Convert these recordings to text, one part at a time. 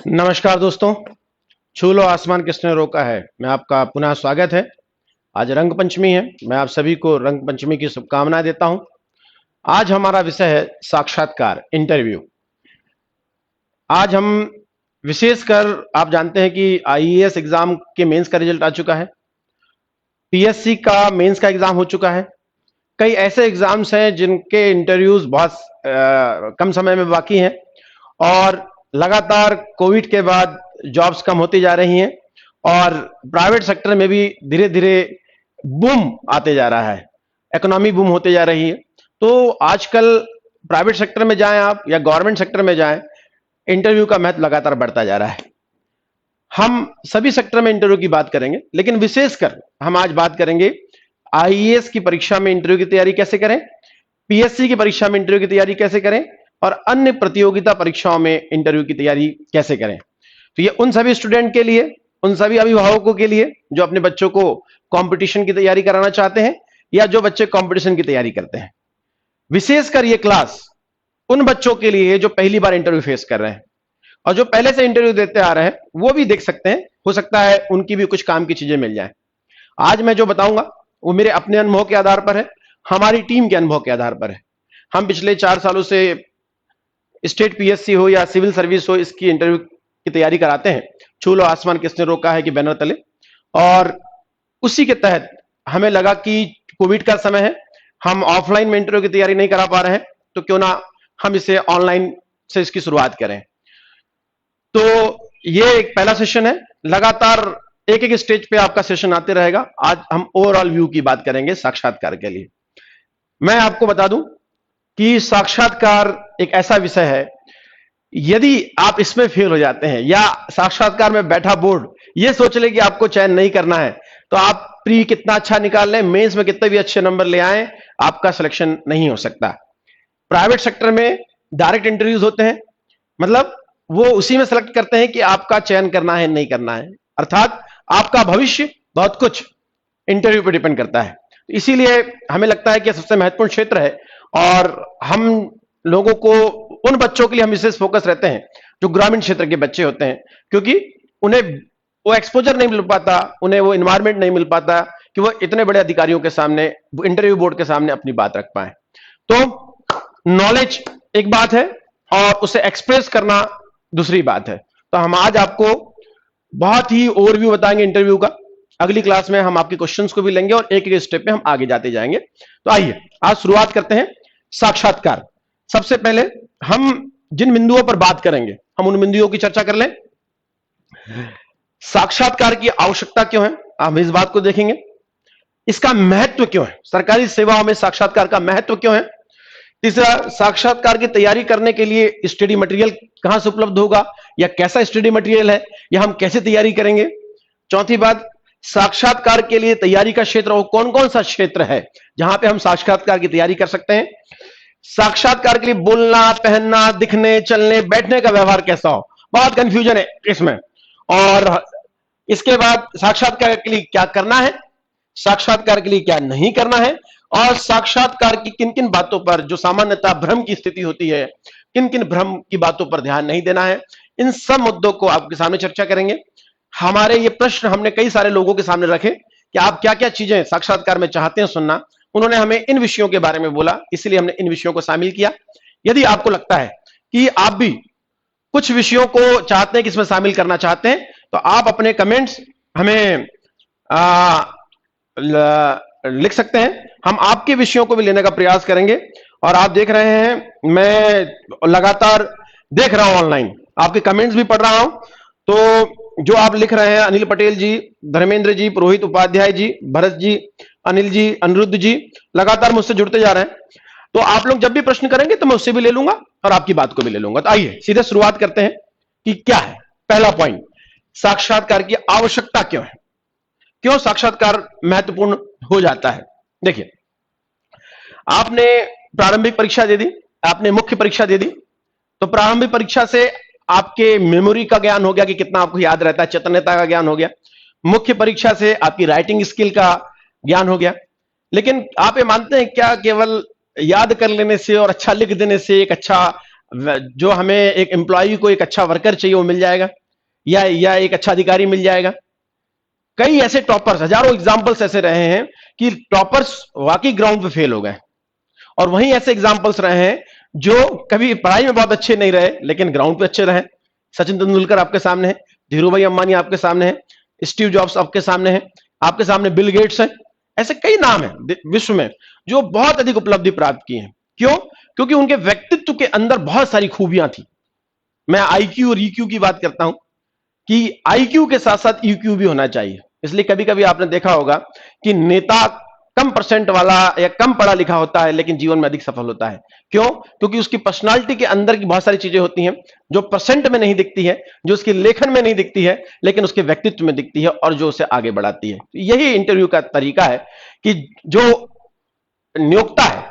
नमस्कार दोस्तों। छू लो आसमान किसने रोका है में आपका पुनः स्वागत है। आज रंग पंचमी है। मैं आप सभी को रंग पंचमी की शुभकामनाएं देता हूं। आज हमारा विषय है साक्षात्कार, इंटरव्यू। आज हम विशेषकर आप जानते हैं कि आईएएस एग्जाम के मेंस का रिजल्ट आ चुका है, पीएससी का मेंस का एग्जाम हो चुका है। कई ऐसे एग्जाम्स हैं जिनके इंटरव्यूज बहुत कम समय में बाकी हैं और लगातार कोविड के बाद जॉब्स कम होती जा रही हैं और प्राइवेट सेक्टर में भी धीरे धीरे बूम आते जा रहा है, इकोनॉमी बूम होते जा रही है। तो आजकल प्राइवेट सेक्टर में जाएं आप या गवर्नमेंट सेक्टर में जाएं, इंटरव्यू का महत्व लगातार बढ़ता जा रहा है। हम सभी सेक्टर में इंटरव्यू की बात करेंगे, लेकिन विशेषकर हम आज बात करेंगे आईएएस की परीक्षा में इंटरव्यू की तैयारी कैसे करें, पीएससी की परीक्षा में इंटरव्यू की तैयारी कैसे करें और अन्य प्रतियोगिता परीक्षाओं में इंटरव्यू की तैयारी कैसे करें। तो ये उन सभी स्टूडेंट के लिए, उन सभी अभिभावकों के लिए जो अपने बच्चों को कंपटीशन की तैयारी कराना चाहते हैं या जो बच्चे कंपटीशन की तैयारी करते हैं। विशेषकर ये क्लास उन बच्चों के लिए जो पहली बार इंटरव्यू फेस कर रहे हैं और जो पहले से इंटरव्यू देते आ रहे हैं वो भी देख सकते हैं। हो सकता है उनकी भी कुछ काम की चीजें मिल जाए। आज मैं जो बताऊंगा वो मेरे अपने अनुभव के आधार पर है, हमारी टीम के अनुभव के आधार पर है। हम पिछले 4 सालों से स्टेट पीएससी हो या सिविल सर्विस हो, इसकी इंटरव्यू की तैयारी कराते हैं। छू लो आसमान किसने रोका है कि बैनर तले, और उसी के तहत हमें लगा कि कोविड का समय है, हम ऑफलाइन में इंटरव्यू की तैयारी नहीं करा पा रहे हैं, तो क्यों ना हम इसे ऑनलाइन से इसकी शुरुआत करें। तो ये एक पहला सेशन है। लगातार एक एक स्टेज पे आपका सेशन आते रहेगा। आज हम ओवरऑल व्यू की बात करेंगे साक्षात्कार के लिए। मैं आपको बता दूं कि साक्षात्कार एक ऐसा विषय है, यदि आप इसमें फेल हो जाते हैं या साक्षात्कार में बैठा बोर्ड ये सोच ले कि आपको चयन नहीं करना है, तो आप प्री कितना अच्छा निकाल लें, मेंस में कितने भी अच्छे नंबर ले आए, आपका सिलेक्शन नहीं हो सकता। प्राइवेट सेक्टर में डायरेक्ट इंटरव्यूज होते हैं, मतलब वो उसी में सेलेक्ट करते हैं कि आपका चयन करना है नहीं करना है, अर्थात आपका भविष्य बहुत कुछ इंटरव्यू पर डिपेंड करता है। इसीलिए हमें लगता है कि सबसे महत्वपूर्ण क्षेत्र है और हम लोगों को, उन बच्चों के लिए हम विशेष फोकस रहते हैं जो ग्रामीण क्षेत्र के बच्चे होते हैं, क्योंकि उन्हें वो एक्सपोजर नहीं मिल पाता, उन्हें वो इन्वायरमेंट नहीं मिल पाता कि वो इतने बड़े अधिकारियों के सामने, इंटरव्यू बोर्ड के सामने अपनी बात रख पाए। तो नॉलेज एक बात है और उसे एक्सप्रेस करना दूसरी बात है। तो हम आज आपको बहुत ही ओवरव्यू बताएंगे इंटरव्यू का। अगली क्लास में हम आपके क्वेश्चंस को भी लेंगे और एक एक स्टेप पे हम आगे जाते जाएंगे। तो आइए आज शुरुआत करते हैं साक्षात्कार। सबसे पहले हम जिन बिंदुओं पर बात करेंगे हम उन बिंदुओं की चर्चा कर लें। साक्षात्कार की आवश्यकता क्यों है, हम इस बात को देखेंगे। इसका महत्व क्यों है, सरकारी सेवाओं में साक्षात्कार का महत्व क्यों है। तीसरा, साक्षात्कार की तैयारी करने के लिए स्टडी मटेरियल कहां से उपलब्ध होगा या कैसा स्टडी मटेरियल है या हम कैसे तैयारी करेंगे। चौथी बात, साक्षात्कार के लिए तैयारी का क्षेत्र और कौन कौन सा क्षेत्र है जहां पे हम साक्षात्कार की तैयारी कर सकते हैं। साक्षात्कार के लिए बोलना, पहनना, दिखने, चलने, बैठने का व्यवहार कैसा हो, बहुत कंफ्यूजन है इसमें। और इसके बाद साक्षात्कार के लिए क्या करना है, साक्षात्कार के लिए क्या नहीं करना है, और साक्षात्कार की किन किन बातों पर, जो सामान्यतः भ्रम की स्थिति होती है, किन किन भ्रम की बातों पर ध्यान नहीं देना है। इन सब मुद्दों को आपके सामने चर्चा करेंगे। हमारे ये प्रश्न हमने कई सारे लोगों के सामने रखे कि आप क्या क्या चीजें साक्षात्कार में चाहते हैं सुनना। उन्होंने हमें इन विषयों के बारे में बोला, इसलिए हमने इन विषयों को शामिल किया। यदि आपको लगता है कि आप भी कुछ विषयों को चाहते हैं कि इसमें शामिल करना चाहते हैं, तो आप अपने कमेंट्स हमें लिख सकते हैं। हम आपके विषयों को भी लेने का प्रयास करेंगे। और आप देख रहे हैं, मैं लगातार देख रहा हूं ऑनलाइन, आपके कमेंट्स भी पढ़ रहा हूं। तो जो आप लिख रहे हैं, अनिल पटेल जी, धर्मेंद्र जी, पुरोहित उपाध्याय जी, भरत जी, अनिल जी, अनिरुद्ध जी लगातार मुझसे जुड़ते जा रहे हैं। तो आप लोग जब भी प्रश्न करेंगे तो मैं उससे भी ले लूंगा और आपकी बात को भी ले लूंगा। तो आइए सीधे शुरुआत करते हैं कि क्या है पहला पॉइंट, साक्षात्कार की आवश्यकता क्यों है, क्यों साक्षात्कार महत्वपूर्ण हो जाता है। देखिए, आपने प्रारंभिक परीक्षा दे दी, आपने मुख्य परीक्षा दे दी, तो प्रारंभिक परीक्षा से आपके मेमोरी का ज्ञान हो गया कि कितना आपको याद रहता है, चेतन्यता का ज्ञान हो गया। मुख्य परीक्षा से आपकी राइटिंग स्किल का ज्ञान हो गया। लेकिन आप ये मानते हैं क्या केवल याद कर लेने से और अच्छा लिख देने से एक अच्छा जो हमें एक एम्प्लॉय को एक अच्छा वर्कर चाहिए वो मिल जाएगा, या एक अच्छा अधिकारी मिल जाएगा। कई ऐसे टॉपर्स, हजारों एग्जाम्पल्स ऐसे रहे हैं कि टॉपर्स वाकई ग्राउंड पे फेल हो गए, और वहीं ऐसे एग्जाम्पल्स रहे हैं जो कभी पढ़ाई में बहुत अच्छे नहीं रहे लेकिन ग्राउंड पे अच्छे रहे। सचिन तेंदुलकर आपके सामने है, धीरू भाई अंबानी आपके सामने है, स्टीव जॉब्स आपके सामने है, आपके सामने बिल गेट्स है। ऐसे कई नाम है विश्व में जो बहुत अधिक उपलब्धि प्राप्त की है। क्यों? क्योंकि उनके व्यक्तित्व के अंदर बहुत सारी खूबियां थी। मैं आईक्यू और ईक्यू की बात करता हूं कि आईक्यू के साथ साथ ईक्यू भी होना चाहिए। इसलिए कभी कभी आपने देखा होगा कि नेता कम परसेंट वाला या कम पढ़ा लिखा होता है लेकिन जीवन में अधिक सफल होता है। क्यों? क्योंकि उसकी पर्सनालिटी के अंदर की बहुत सारी चीजें होती हैं जो परसेंट में नहीं दिखती है, जो उसके लेखन में नहीं दिखती है, लेकिन उसके व्यक्तित्व में दिखती है और जो उसे आगे बढ़ाती है। यही इंटरव्यू का तरीका है कि जो नियोक्ता है,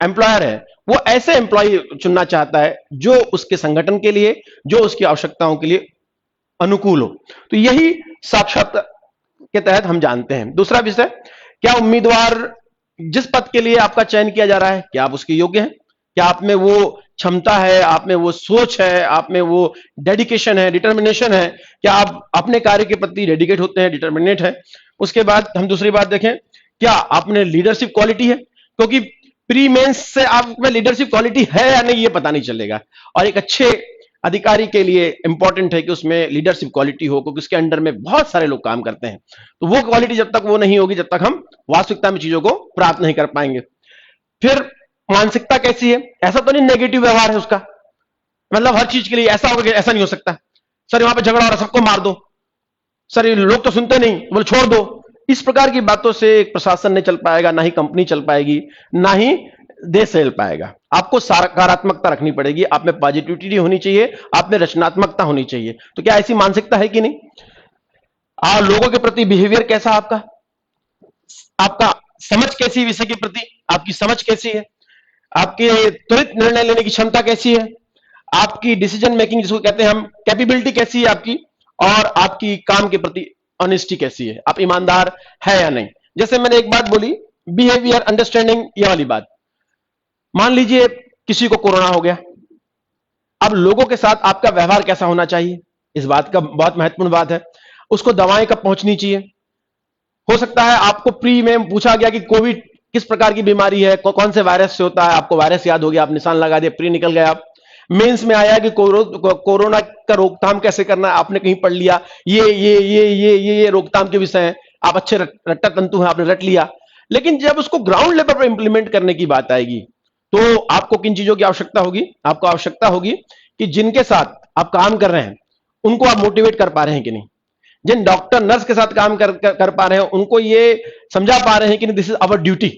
एम्प्लॉयर है, वो ऐसे एम्प्लॉय चुनना चाहता है जो उसके संगठन के लिए, जो उसकी आवश्यकताओं के लिए अनुकूल हो। तो यही साक्षात्कार के तहत हम जानते हैं। दूसरा विषय, क्या उम्मीदवार जिस पद के लिए आपका चयन किया जा रहा है, क्या आप उसके योग्य हैं? क्या आप में वो क्षमता है, आप में वो सोच है, आप में वो डेडिकेशन है, डिटर्मिनेशन है? क्या आप अपने कार्य के प्रति डेडिकेट होते हैं, डिटर्मिनेट है? उसके बाद हम दूसरी बात देखें, क्या आप में लीडरशिप क्वालिटी है? क्योंकि प्री मेंस से आप में लीडरशिप क्वालिटी है या नहीं ये पता नहीं चलेगा, और एक अच्छे अधिकारी के लिए इंपॉर्टेंट है कि उसमें लीडरशिप क्वालिटी हो, क्योंकि उसके अंडर में बहुत सारे लोग काम करते हैं। तो वो क्वालिटी जब तक वो नहीं होगी, जब तक हम वास्तविकता में चीजों को प्राप्त नहीं कर पाएंगे। फिर मानसिकता कैसी है? ऐसा तो नहीं नेगेटिव व्यवहार है उसका, मतलब हर चीज के लिए ऐसा होगा, ऐसा नहीं हो सकता। सर वहां पे झगड़ा हो रहा है, सबको मार दो, सर ये लोग तो सुनते नहीं, बोले छोड़ दो। इस प्रकार की बातों से एक प्रशासन नहीं चल पाएगा, ना ही कंपनी चल पाएगी, ना ही देश चल पाएगा। आपको सकारात्मकता रखनी पड़ेगी, आप में पॉजिटिविटी होनी चाहिए, आप में रचनात्मकता होनी चाहिए। तो क्या ऐसी मानसिकता है कि नहीं? लोगों के प्रति बिहेवियर कैसा आपका, आपका समझ कैसी विषय के प्रति, आपकी समझ कैसी है, आपके त्वरित निर्णय लेने की क्षमता कैसी है, आपकी डिसीजन मेकिंग जिसको कहते हैं हम, कैपेबिलिटी कैसी है आपकी, और आपकी काम के प्रति ऑनेस्टी कैसी है, आप ईमानदार है या नहीं। जैसे मैंने एक बात बोली, बिहेवियर, अंडरस्टैंडिंग, ये वाली बात। मान लीजिए किसी को कोरोना हो गया, अब लोगों के साथ आपका व्यवहार कैसा होना चाहिए, इस बात का बहुत महत्वपूर्ण बात है। उसको दवाएं कब पहुंचनी चाहिए? हो सकता है आपको प्री में पूछा गया कि कोविड किस प्रकार की बीमारी है, कौन से वायरस से होता है, आपको वायरस याद हो गया, आप निशान लगा दिए, प्री निकल गया। आप मेंस में आया कि कोरोना का रोकथाम कैसे करना है, आपने कहीं पढ़ लिया, ये रोकथाम के विषय हैं, आप अच्छे रट्टा तंतु हैं, आपने रट लिया। लेकिन जब उसको ग्राउंड लेवल पर इंप्लीमेंट करने की बात आएगी तो आपको किन चीजों की आवश्यकता होगी? आपको आवश्यकता होगी कि जिनके साथ आप काम कर रहे हैं उनको आप मोटिवेट कर पा रहे हैं कि नहीं, जिन डॉक्टर नर्स के साथ काम कर पा रहे हैं उनको ये समझा पा रहे हैं कि दिस इज आवर ड्यूटी।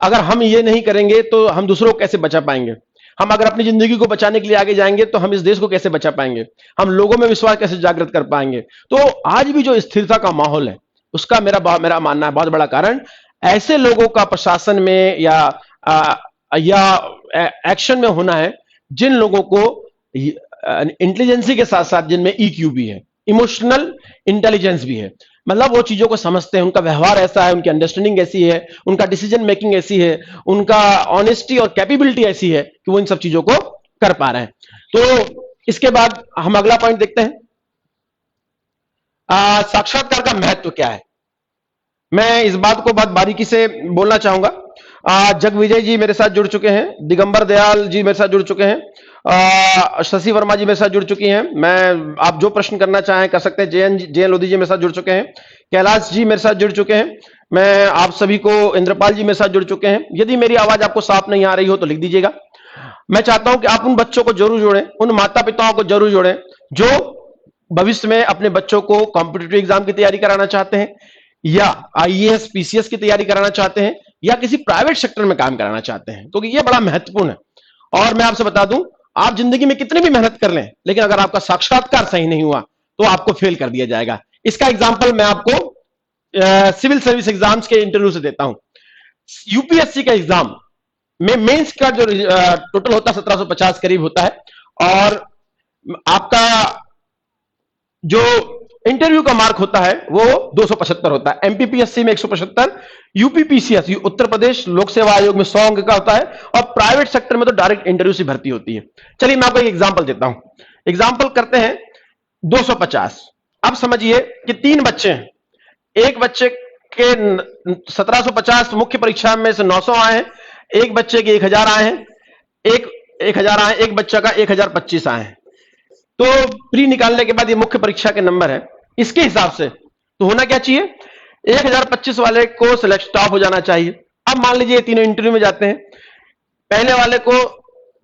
अगर हम ये नहीं करेंगे तो हम दूसरों को कैसे बचा पाएंगे? हम अगर अपनी जिंदगी को बचाने के लिए आगे जाएंगे तो हम इस देश को कैसे बचा पाएंगे? हम लोगों में विश्वास कैसे जागृत कर पाएंगे? तो आज भी जो स्थिरता का माहौल है उसका मेरा मानना है बहुत बड़ा कारण ऐसे लोगों का प्रशासन में या एक्शन में होना है, जिन लोगों को इंटेलिजेंसी के साथ साथ जिनमें ईक्यू भी है, इमोशनल इंटेलिजेंस भी है, मतलब वो चीजों को समझते हैं, उनका व्यवहार ऐसा है, उनकी अंडरस्टैंडिंग ऐसी है, उनका डिसीजन मेकिंग ऐसी है, उनका ऑनेस्टी और कैपेबिलिटी ऐसी है कि वो इन सब चीजों को कर पा रहे हैं। तो इसके बाद हम अगला पॉइंट देखते हैं, साक्षात्कार का महत्व क्या है। मैं इस बात को बहुत बारीकी से बोलना चाहूंगा। जगविजय जी मेरे साथ जुड़ चुके हैं, दिगंबर दयाल जी मेरे साथ जुड़ चुके हैं, शशि वर्मा जी मेरे साथ जुड़ चुकी हैं। मैं आप जो प्रश्न करना चाहें कर सकते हैं। जे एन लोधी जी मेरे साथ जुड़ चुके हैं, कैलाश जी मेरे साथ जुड़ चुके हैं, मैं आप सभी को, इंद्रपाल जी मेरे साथ जुड़ चुके हैं। यदि मेरी आवाज आपको साफ नहीं आ रही हो तो लिख दीजिएगा। मैं चाहता हूं कि आप उन बच्चों को जरूर जोड़ें, उन माता पिताओं को जरूर जोड़ें जो भविष्य में अपने बच्चों को कॉम्पिटिटिव एग्जाम की तैयारी कराना चाहते हैं, या आईएएस पीसीएस की तैयारी कराना चाहते हैं, या किसी प्राइवेट सेक्टर में काम कराना चाहते हैं, क्योंकि यह बड़ा महत्वपूर्ण है। और मैं आपसे बता दूं, आप जिंदगी में कितनी भी मेहनत कर लें, लेकिन अगर आपका साक्षात्कार सही नहीं हुआ तो आपको फेल कर दिया जाएगा। इसका एग्जांपल मैं आपको सिविल सर्विस एग्जाम्स के इंटरव्यू से देता हूं। यूपीएससी का एग्जाम में मेंस का जो टोटल होता है 1750 करीब होता है, और आपका जो इंटरव्यू का मार्क होता है वो 275 होता है। एमपीपीएससी में 175, यूपीपीसीएस उत्तर प्रदेश लोक सेवा आयोग में 100 अंक का होता है, और प्राइवेट सेक्टर में तो डायरेक्ट इंटरव्यू से भर्ती होती है। चलिए मैं आपको एक एग्जांपल देता हूं। एग्जांपल करते हैं 250। अब समझिए कि 3 बच्चे हैं, एक बच्चे के 1750 मुख्य परीक्षा में से 900 आए हैं, एक बच्चे के 1000 आए हैं, एक 1000 आए, एक बच्चा का 1025 आए हैं। तो प्री निकालने के बाद ये मुख्य परीक्षा के नंबर है, इसके हिसाब से तो होना क्या चाहिए, 1025 वाले को सिलेक्ट टॉप हो जाना चाहिए। अब मान लीजिए तीनों इंटरव्यू में जाते हैं, पहले वाले को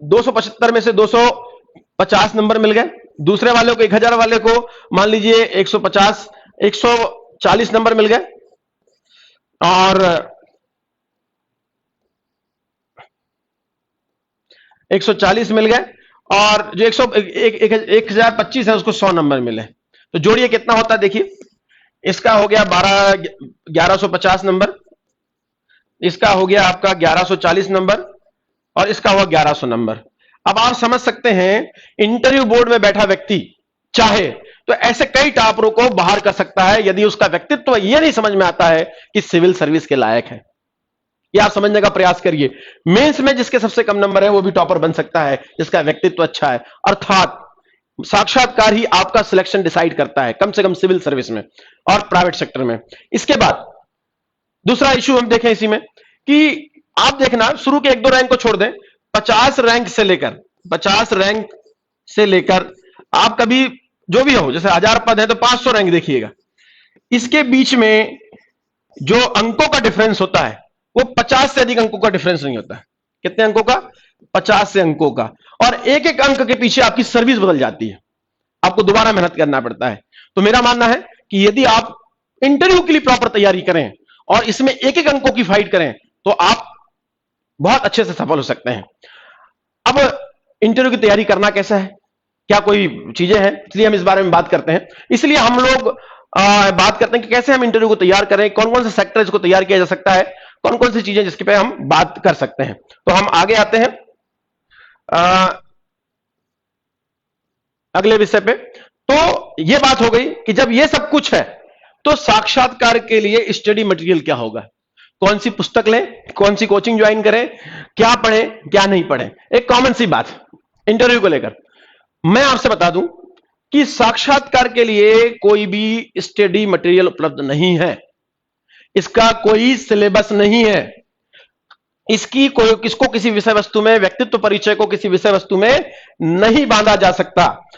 275 में से 250 नंबर मिल गए, दूसरे वाले को 1000 वाले को मान लीजिए 140 नंबर मिल गए, और 140 मिल गए, और जो 1025 है उसको 100 नंबर मिले। तो जोड़िए कितना होता है, देखिए इसका हो गया 1150 नंबर, इसका हो गया आपका 1140 नंबर, और इसका हुआ 1100 नंबर। अब आप समझ सकते हैं इंटरव्यू बोर्ड में बैठा व्यक्ति चाहे तो ऐसे कई टॉपरों को बाहर कर सकता है यदि उसका व्यक्तित्व यह नहीं समझ में आता है कि सिविल सर्विस के लायक है। यह आप समझने का प्रयास करिए। मेंस में जिसके सबसे कम नंबर है वो भी टॉपर बन सकता है जिसका व्यक्तित्व अच्छा है, अर्थात साक्षात्कार ही आपका सिलेक्शन डिसाइड करता है, कम से कम सिविल सर्विस में और प्राइवेट सेक्टर में। इसके बाद दूसरा इश्यू हम देखें इसी में कि आप देखना शुरू के 1-2 रैंक को छोड़ दें, 50 रैंक से लेकर आप कभी जो भी हो, जैसे 1000 पद है तो 500 रैंक देखिएगा, इसके बीच में जो अंकों का डिफरेंस होता है वो 50 से अधिक अंकों का डिफरेंस नहीं होता है। कितने अंकों का, 50 से अंकों का, और एक एक अंक के पीछे आपकी सर्विस बदल जाती है, आपको दोबारा मेहनत करना पड़ता है। तो मेरा मानना है कि यदि आप इंटरव्यू के लिए प्रॉपर तैयारी करें और इसमें एक एक अंकों की फाइट करें तो आप बहुत अच्छे से सफल हो सकते हैं। अब इंटरव्यू की तैयारी करना कैसा है, क्या कोई चीजें हैं, इसलिए हम इस बारे में बात करते हैं। इसलिए हम लोग बात करते हैं कि कैसे हम इंटरव्यू को तैयार करें, कौन कौन से सेक्टर इसको तैयार किया जा सकता है, कौन कौन सी चीजें जिसके पे हम बात कर सकते हैं। तो हम आगे आते हैं अगले विषय पे। तो यह बात हो गई कि जब यह सब कुछ है तो साक्षात्कार के लिए स्टडी मटेरियल क्या होगा, कौन सी पुस्तक लें, कौन सी कोचिंग ज्वाइन करें, क्या पढ़ें क्या नहीं पढ़ें। एक कॉमन सी बात इंटरव्यू को लेकर मैं आपसे बता दूं कि साक्षात्कार के लिए कोई भी स्टडी मटेरियल उपलब्ध नहीं है, इसका कोई सिलेबस नहीं है, किसको किसी विषय वस्तु में, व्यक्तित्व परिचय को किसी विषय वस्तु में नहीं बांधा जा सकता।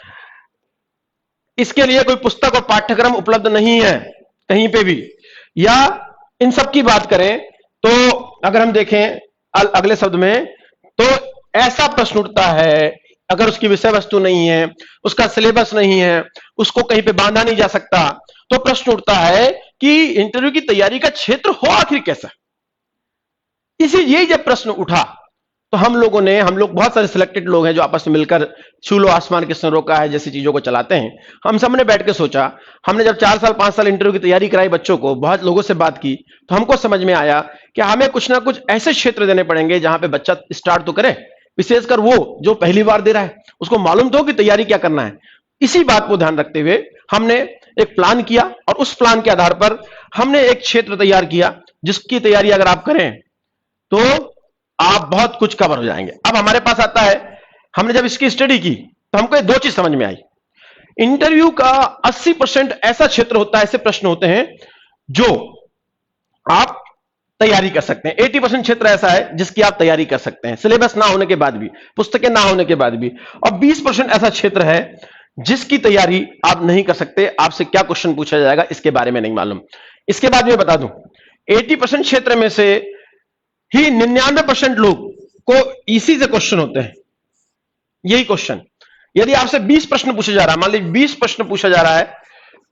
इसके लिए कोई पुस्तक और पाठ्यक्रम उपलब्ध नहीं है कहीं पे भी। या इन सब की बात करें तो अगर हम देखें अगले शब्द में, तो ऐसा प्रश्न उठता है अगर उसकी विषय वस्तु नहीं है, उसका सिलेबस नहीं है, उसको कहीं पे बांधा नहीं जा सकता, तो प्रश्न उठता है कि इंटरव्यू की तैयारी का क्षेत्र हो आखिर कैसा। यही जब प्रश्न उठा तो हम लोग बहुत सारे सिलेक्टेड लोग हैं जो आपस में मिलकर छू लो आसमान किसने रोका है जैसी चीजों को चलाते हैं। हम सबने बैठ के सोचा, हमने जब 4 साल 5 साल इंटरव्यू की तैयारी कराई बच्चों को, बहुत लोगों से बात की, तो हमको समझ में आया कि हमें कुछ ना कुछ ऐसे क्षेत्र देने पड़ेंगे जहां पे बच्चा स्टार्ट तो करे, विशेषकर वो जो पहली बार दे रहा है उसको मालूम तो हो कि तैयारी क्या करना है। इसी बात को ध्यान रखते हुए हमने एक प्लान किया और उस प्लान के आधार पर हमने एक क्षेत्र तैयार किया जिसकी तैयारी अगर आप करें तो आप बहुत कुछ कवर हो जाएंगे। अब हमारे पास आता है, हमने जब इसकी स्टडी की तो हमको 2 चीज समझ में आई। इंटरव्यू का 80% ऐसा क्षेत्र होता है, ऐसे प्रश्न होते हैं जो आप तैयारी कर सकते हैं। 80% क्षेत्र ऐसा है जिसकी आप तैयारी कर सकते हैं सिलेबस ना होने के बाद भी, पुस्तकें ना होने के बाद भी, और 20% ऐसा क्षेत्र है जिसकी तैयारी आप नहीं कर सकते, आपसे क्या क्वेश्चन पूछा जाएगा इसके बारे में नहीं मालूम। इसके बाद मैं बता दूं 80% क्षेत्र में से ही 99% लोग को इसी से क्वेश्चन होते हैं, यही क्वेश्चन। यदि आपसे 20 प्रश्न पूछा जा रहा है, मान लीजिए 20 प्रश्न पूछा जा रहा है,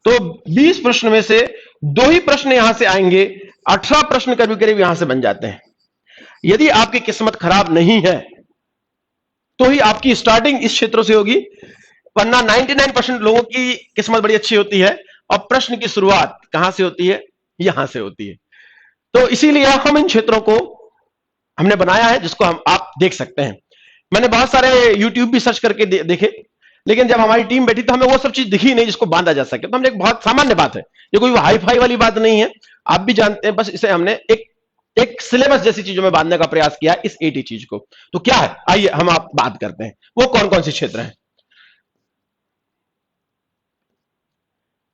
तो 20 प्रश्न में से 2 ही प्रश्न यहां से आएंगे, 18 प्रश्न करीब करीब यहां से बन जाते हैं। यदि आपकी किस्मत खराब नहीं है तो ही आपकी स्टार्टिंग इस क्षेत्रों से होगी, वरना 99% लोगों की किस्मत बड़ी अच्छी होती है और प्रश्न की शुरुआत कहां से होती है, यहां से होती है। तो इसीलिए हम इन क्षेत्रों को हमने बनाया है जिसको आप देख सकते हैं। मैंने बहुत सारे YouTube भी सर्च करके देखे, लेकिन जब हमारी टीम बैठी तो हमें वो सब चीज दिखी नहीं जिसको बांधा जा सके। तो हमने एक बहुत सामान्य बात है, ये कोई हाई फाई वाली बात नहीं है, आप भी जानते हैं, बस इसे हमने एक एक सिलेबस जैसी चीजों में बांधने का प्रयास किया इस 80 चीज को। तो क्या है, आइए हम आप बात करते हैं वो कौन कौन से क्षेत्र हैं।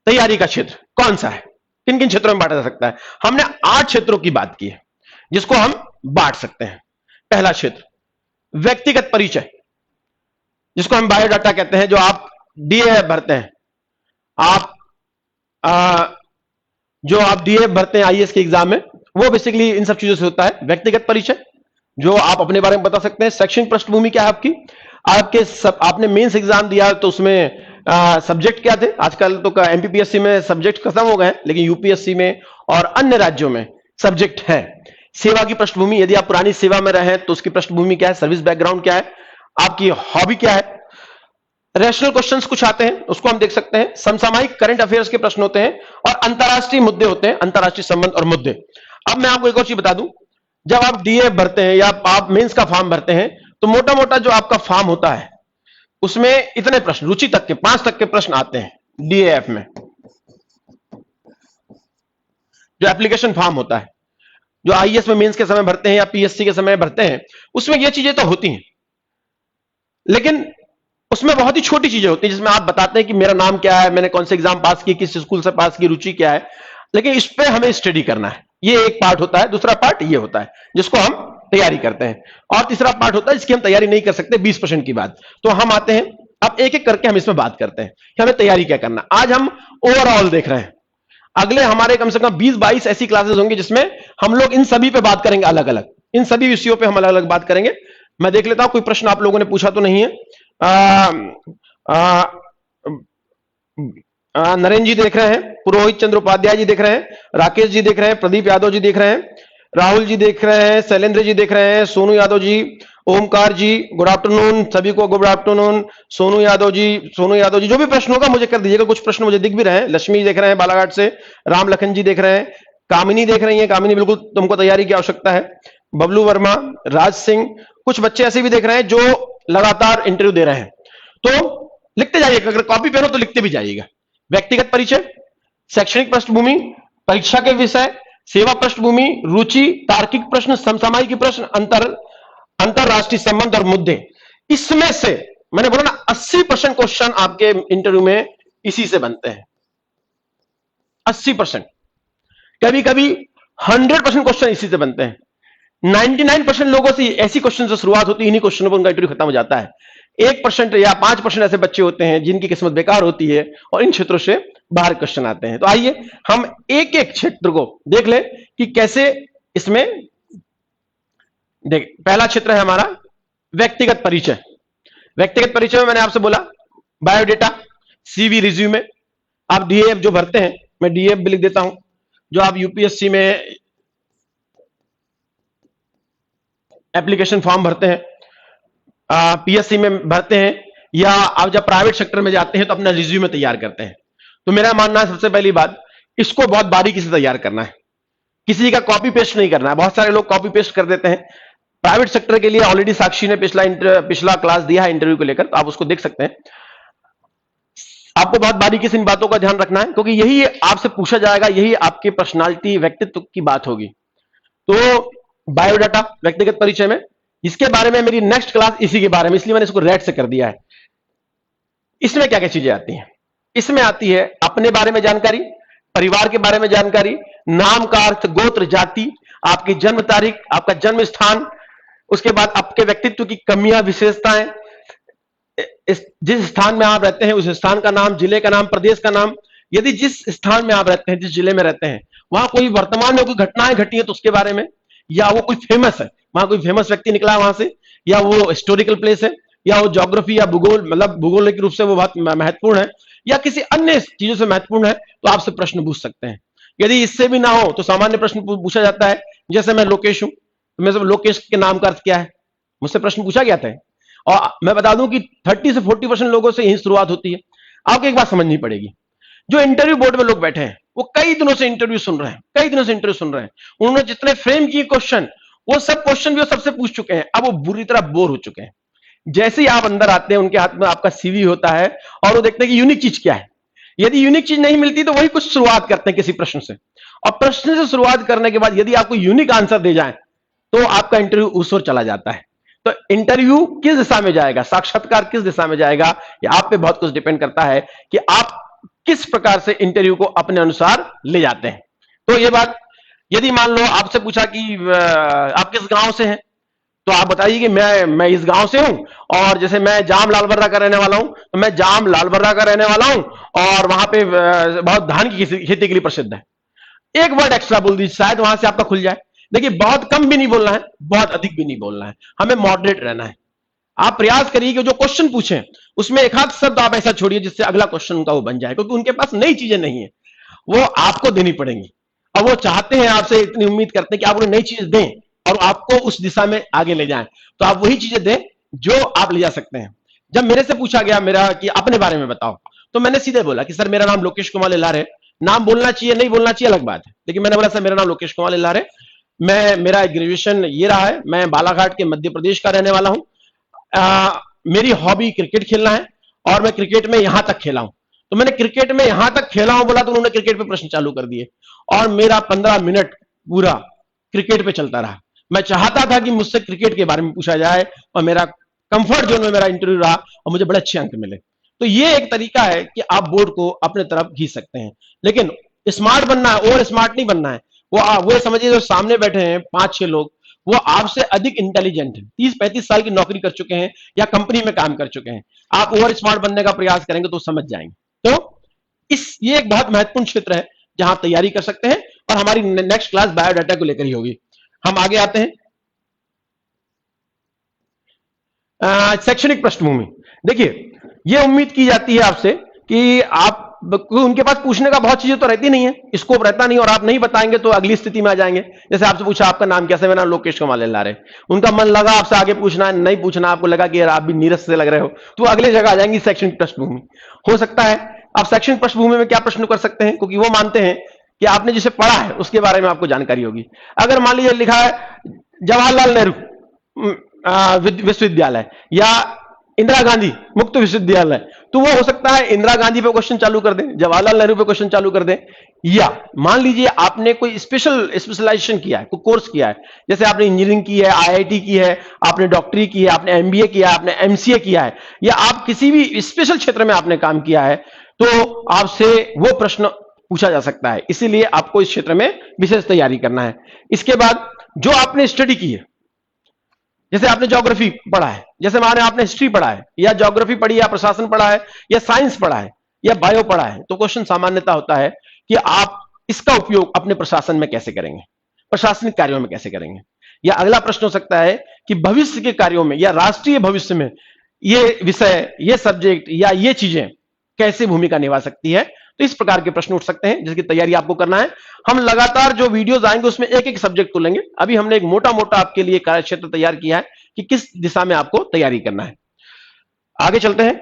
तैयारी का क्षेत्र कौन सा है, किन किन क्षेत्रों में बांटा जा सकता है। हमने 8 क्षेत्रों की बात की है जिसको हम बांट सकते हैं। पहला क्षेत्र व्यक्तिगत परिचय, जिसको हम बायोडाटा कहते हैं, जो आप डीए भरते हैं, आप जो आप डीए भरते हैं आईएएस के एग्जाम में, वो बेसिकली इन सब चीजों से होता है। व्यक्तिगत परिचय, जो आप अपने बारे में बता सकते हैं। शैक्षणिक पृष्ठभूमि क्या है आपकी, आपने मेंस एग्जाम दिया तो उसमें सब्जेक्ट क्या थे। आजकल तो एमपीपीएससी में सब्जेक्ट खत्म हो गए, लेकिन यूपीएससी में और अन्य राज्यों में सब्जेक्ट है। सेवा की पृष्ठभूमि, यदि आप पुरानी सेवा में रहे तो उसकी पृष्ठभूमि क्या है, सर्विस बैकग्राउंड क्या है, आपकी हॉबी क्या है। रैशनल क्वेश्चंस कुछ आते हैं, उसको हम देख सकते हैं। समसामयिक करंट अफेयर्स के प्रश्न होते हैं और अंतरराष्ट्रीय मुद्दे होते हैं, अंतरराष्ट्रीय संबंध और मुद्दे। अब मैं आपको एक और चीज बता दूं, जब आप डीए भरते हैं या आप मेंस का फॉर्म भरते हैं तो मोटा मोटा जो आपका फॉर्म होता है उसमें इतने प्रश्न, रुचि तक के 5 तक के प्रश्न आते हैं डीएएफ में। जो एप्लीकेशन फॉर्म होता है, जो आईएएस में मेंस के समय भरते हैं या पीएससी के समय भरते हैं, उसमें ये चीजें तो होती हैं, लेकिन उसमें बहुत ही छोटी चीजें होती हैं जिसमें आप बताते हैं कि मेरा नाम क्या है, मैंने कौन से एग्जाम पास की, किस स्कूल से पास की, रुचि क्या है। लेकिन इस पे हमें स्टडी करना है, ये एक पार्ट होता है। दूसरा पार्ट ये होता है जिसको हम तैयारी करते हैं, और तीसरा पार्ट होता है जिसकी हम तैयारी नहीं कर सकते 20% की बात। तो हम आते हैं, अब एक एक करके हम इसमें बात करते हैं कि हमें तैयारी क्या करना। आज हम ओवरऑल देख रहे हैं, अगले हमारे कम से कम 20-22 ऐसी क्लासेस होंगी जिसमें हम लोग इन सभी पे बात करेंगे, अलग अलग इन सभी विषयों पे हम अलग अलग बात करेंगे। मैं देख लेता हूं कोई प्रश्न आप लोगों ने पूछा तो नहीं है। नरेंद्र जी देख रहे हैं, पुरोहित चंद्र उपाध्याय जी देख रहे हैं, राकेश जी देख रहे हैं, प्रदीप यादव जी देख रहे हैं, राहुल जी देख रहे हैं, शैलेंद्र जी देख रहे हैं, सोनू यादव जी, ओमकार जी, गुड आफ्टरनून सभी को, गुड आफ्टरनून। सोनू यादव जी, जो भी प्रश्न होगा मुझे कर दीजिएगा। कुछ प्रश्न मुझे दिख भी रहे हैं। लक्ष्मी देख रहे हैं बालाघाट से, राम लखन जी देख रहे हैं, कामिनी देख रही है। कामिनी, बिल्कुल तुमको तैयारी की आवश्यकता है। बबलू वर्मा, राज सिंह, कुछ बच्चे ऐसे भी देख रहे हैं जो लगातार इंटरव्यू दे रहे हैं। तो लिखते जाइएगा, अगर कॉपी पे हो तो लिखते भी जाइएगा। व्यक्तिगत परिचय, शैक्षणिक पृष्ठभूमि, परीक्षा के विषय, सेवा पृष्ठभूमि, रुचि, तार्किक प्रश्न, समसामयिक प्रश्न, अंतरराष्ट्रीय संबंध और मुद्दे। इसमें से मैंने बोला ना 80% क्वेश्चन आपके इंटरव्यू में इसी से बनते हैं। 80%, कभी कभी 100% क्वेश्चन इसी से बनते हैं। 99% लोगों से ऐसी क्वेश्चन से शुरुआत होती है, इन्हीं क्वेश्चनों पर उनका इंटरव्यू खत्म हो जाता है। 1% या 5% ऐसे बच्चे होते हैं जिनकी किस्मत बेकार होती है और इन क्षेत्रों से बाहर क्वेश्चन आते हैं। तो आइए हम एक एक क्षेत्र को देख लें कि कैसे इसमें देख। पहला क्षेत्र है हमारा व्यक्तिगत परिचय। व्यक्तिगत परिचय में मैंने आपसे बोला बायोडेटा, सीवी, रिज्यूमे। आप डीएफ जो भरते हैं, मैं डीएफ भी लिख देता हूं, जो आप यूपीएससी में एप्लीकेशन फॉर्म भरते हैं, पीएससी में भरते हैं, या आप जब प्राइवेट सेक्टर में जाते हैं तो अपना रिज्यूमे तैयार करते हैं। तो मेरा मानना है सबसे पहली बात, इसको बहुत बारीकी से तैयार करना है, किसी का कॉपी पेस्ट नहीं करना है। बहुत सारे लोग कॉपी पेस्ट कर देते हैं। प्राइवेट सेक्टर के लिए ऑलरेडी साक्षी ने पिछला क्लास दिया है इंटरव्यू को लेकर, तो आप उसको देख सकते हैं। आपको बहुत बारीकी से इन बातों का ध्यान रखना है, क्योंकि यही आपसे पूछा जाएगा, यही आपकी पर्सनालिटी, व्यक्तित्व की बात होगी। तो बायोडाटा, व्यक्तिगत परिचय में, इसके बारे में मेरी नेक्स्ट क्लास इसी के बारे में, इसलिए मैंने इसको रेड से कर दिया है। इसमें क्या क्या चीजें आती हैं? इसमें आती है अपने बारे में जानकारी, परिवार के बारे में जानकारी, नाम का अर्थ, गोत्र, जाति, आपकी जन्म तारीख, आपका जन्म स्थान, उसके बाद आपके व्यक्तित्व की कमियां, विशेषताएं, जिस स्थान में आप रहते हैं उस स्थान का नाम, जिले का नाम, प्रदेश का नाम। यदि जिस स्थान में आप रहते हैं, जिस जिले में रहते हैं, वहां कोई वर्तमान में कोई घटनाएं घटी है तो उसके बारे में, या वो कोई फेमस है, वहां कोई फेमस व्यक्ति निकला है वहां से, या वो हिस्टोरिकल प्लेस है, या वो ज्योग्राफी या भूगोल, मतलब भूगोलिक रूप से वो बहुत महत्वपूर्ण है, या किसी अन्य चीजों से महत्वपूर्ण है, तो आपसे प्रश्न पूछ सकते हैं। यदि इससे भी ना हो तो सामान्य प्रश्न पूछा जाता है। जैसे मैं लोकेश हूं, तो मैं सब लोकेश के नाम का अर्थ क्या है, मुझसे प्रश्न पूछा गया था। और मैं बता दूं कि 30 से 40% लोगों से यही शुरुआत होती है। आपको एक बात समझनी पड़ेगी, जो इंटरव्यू बोर्ड में लोग बैठे हैं वो कई दिनों से इंटरव्यू सुन रहे हैं, कई दिनों से इंटरव्यू सुन रहे हैं। उन्होंने जितने फ्रेम किए क्वेश्चन, वो सब क्वेश्चन भी वो सबसे पूछ चुके हैं। अब वो बुरी तरह बोर हो चुके हैं। जैसे ही आप अंदर आते हैं उनके हाथ में आपका सीवी होता है और वो देखते हैं कि यूनिक चीज क्या है। यदि यूनिक चीज नहीं मिलती तो वही कुछ शुरुआत करते हैं किसी प्रश्न से, और प्रश्न से शुरुआत करने के बाद यदि आपको यूनिक आंसर दे जाए तो आपका इंटरव्यू उस ओर चला जाता है। तो इंटरव्यू किस दिशा में जाएगा, साक्षात्कार किस दिशा में जाएगा, ये आप पे बहुत कुछ डिपेंड करता है कि आप किस प्रकार से इंटरव्यू को अपने अनुसार ले जाते हैं। तो ये बात, यदि मान लो आपसे पूछा कि आप किस गांव से हैं, तो आप बताइए कि मैं इस गांव से हूं, और जैसे मैं जाम लालबर्रा का रहने वाला हूं, तो मैं जाम लालबर्रा का रहने वाला हूं और वहां पे बहुत धान की खेती के लिए प्रसिद्ध है। एक वर्ड एक्स्ट्रा बोल दीजिए, शायद वहां से आपका खुल जाए। देखिए, बहुत कम भी नहीं बोलना है, बहुत अधिक भी नहीं बोलना है, हमें मॉडरेट रहना है। आप प्रयास करिए कि जो क्वेश्चन पूछे उसमें एक आध शब्द आप ऐसा छोड़िए जिससे अगला क्वेश्चन उनका वो बन जाए, क्योंकि उनके पास नई चीजें नहीं है, वो आपको देनी पड़ेंगी। और वो चाहते हैं आपसे, इतनी उम्मीद करते हैं कि आप उन्हें नई चीजें दें और आपको उस दिशा में आगे ले जाएं। तो आप वही चीजें दें जो आप ले जा सकते हैं। जब मेरे से पूछा गया मेरा कि अपने बारे में बताओ, तो मैंने सीधे बोला कि सर मेरा नाम लोकेश कुमार लिल्लार है। नाम बोलना चाहिए नहीं बोलना चाहिए अलग बात है, लेकिन मैंने बोला सर मेरा नाम लोकेश कुमार लिल्लार है, मेरा ग्रेजुएशन ये रहा है, मैं बालाघाट के मध्य प्रदेश का रहने वाला हूँ। मेरी हॉबी क्रिकेट खेलना है और मैं क्रिकेट में यहां तक खेला हूं। तो मैंने क्रिकेट में यहां तक खेला हूं बोला, तो उन्होंने क्रिकेट पे प्रश्न चालू कर दिए और मेरा 15 मिनट पूरा क्रिकेट पे चलता रहा। मैं चाहता था कि मुझसे क्रिकेट के बारे में पूछा जाए और मेरा कंफर्ट जोन में मेरा इंटरव्यू रहा और मुझे बड़े अच्छे अंक मिले। तो ये एक तरीका है कि आप बोर्ड को अपने तरफ खींच सकते हैं, लेकिन स्मार्ट बनना है, ओवर स्मार्ट नहीं बनना है। वो समझिए जो सामने बैठे हैं 5-6 लोग, वो आपसे अधिक इंटेलिजेंट है, 30-35 साल की नौकरी कर चुके हैं या कंपनी में काम कर चुके हैं। आप ओवर स्मार्ट बनने का प्रयास करेंगे तो समझ जाएंगे। तो ये एक बहुत महत्वपूर्ण क्षेत्र है जहां आप तैयारी कर सकते हैं, और हमारी नेक्स्ट क्लास बायोडाटा को लेकर ही होगी। हम आगे आते हैं। शैक्षणिक पृष्ठभूमि, देखिए ये उम्मीद की जाती है आपसे कि आप, उनके पास पूछने का बहुत चीजें तो रहती नहीं है, स्कोप रहता नहीं, और आप नहीं बताएंगे तो अगली स्थिति में आ जाएंगे। जैसे आपसे पूछा आपका नाम कैसे, मेरा नाम लोकेश कुमार लिल्लार है, उनका मन लगा आपसे आगे पूछना, नहीं पूछना, आपको लगा कि यार आप भी नीरस से लग रहे हो, तो अगले जगह आ जाएंगी शैक्षणिक पृष्ठभूमि। हो सकता है आप शैक्षणिक पृष्ठभूमि में क्या प्रश्न कर सकते हैं, क्योंकि वो मानते हैं कि आपने जिसे पढ़ा है उसके बारे में आपको जानकारी होगी। अगर मान लीजिए लिखा है जवाहरलाल नेहरू विश्वविद्यालय या इंदिरा गांधी मुक्त विश्वविद्यालय, तो वो हो सकता है इंदिरा गांधी पे क्वेश्चन चालू कर दें, जवाहरलाल नेहरू पे क्वेश्चन चालू कर दें। या मान लीजिए आपने कोई स्पेशलाइजेशन किया है, कोई कोर्स किया है, जैसे आपने इंजीनियरिंग की है, आईआईटी की है, आपने डॉक्टरी की है, आपने एमबीए किया है, आपने एमसीए किया है, या आप किसी भी स्पेशल क्षेत्र में आपने काम किया है, तो आपसे वो प्रश्न पूछा जा सकता है। इसीलिए आपको इस क्षेत्र में विशेष तैयारी करना है। इसके बाद जो आपने स्टडी की है, जैसे आपने ज्योग्राफी पढ़ा है, जैसे माने आपने हिस्ट्री पढ़ा है, या ज्योग्राफी पढ़ी, या प्रशासन पढ़ा है, या साइंस पढ़ा है, या बायो पढ़ा है, तो क्वेश्चन सामान्यता होता है कि आप इसका उपयोग अपने प्रशासन में कैसे करेंगे, प्रशासनिक कार्यों में कैसे करेंगे। या अगला प्रश्न हो सकता है कि भविष्य के कार्यों में या राष्ट्रीय भविष्य में ये विषय, ये सब्जेक्ट या ये चीजें कैसे भूमिका निभा सकती है। तो इस प्रकार के प्रश्न उठ सकते हैं जिसकी तैयारी आपको करना है। हम लगातार जो वीडियोस आएंगे उसमें एक एक सब्जेक्ट को लेंगे। अभी हमने एक मोटा मोटा आपके लिए कार्यक्षेत्र तैयार किया है कि किस दिशा में आपको तैयारी करना है। आगे चलते हैं।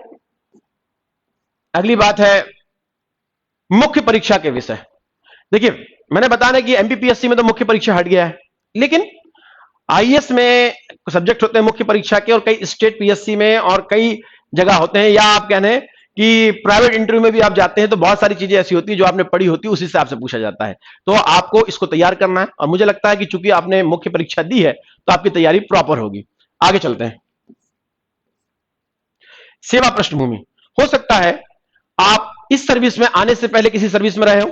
अगली बात है मुख्य परीक्षा के विषय। देखिए, मैंने बताया कि एमपीपीएससी में तो मुख्य परीक्षा हट गया है, लेकिन आईएएस में सब्जेक्ट होते हैं मुख्य परीक्षा के, और कई स्टेट पीएससी में और कई जगह होते हैं, या आप कहने कि प्राइवेट इंटरव्यू में भी आप जाते हैं तो बहुत सारी चीजें ऐसी होती है जो आपने पढ़ी होती है उसी से आपसे पूछा जाता है। तो आपको इसको तैयार करना है, और मुझे लगता है कि चूंकि आपने मुख्य परीक्षा दी है तो आपकी तैयारी प्रॉपर होगी। आगे चलते हैं। सेवा पृष्ठभूमि, हो सकता है आप इस सर्विस में आने से पहले किसी सर्विस में रहे हो,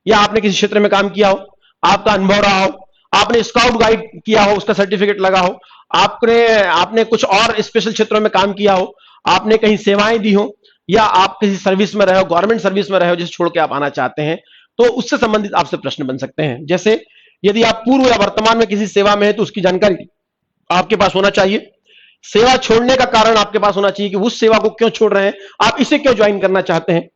या आपने किसी क्षेत्र में काम किया हो, आपका अनुभव रहा हो, आपने स्काउट गाइड किया हो, उसका सर्टिफिकेट लगा हो, आपने कुछ और स्पेशल क्षेत्रों में काम किया हो, आपने कहीं सेवाएं दी हो, या आप किसी सर्विस में रहे हो, गवर्नमेंट सर्विस में रहे हो जिसे छोड़ के आप आना चाहते हैं, तो उससे संबंधित आपसे प्रश्न बन सकते हैं। जैसे यदि आप पूर्व या वर्तमान में किसी सेवा में है तो उसकी जानकारी आपके पास होना चाहिए। सेवा छोड़ने का कारण आपके पास होना चाहिए कि उस सेवा को क्यों छोड़ रहे हैं, आप इसे क्यों ज्वाइन करना चाहते हैं।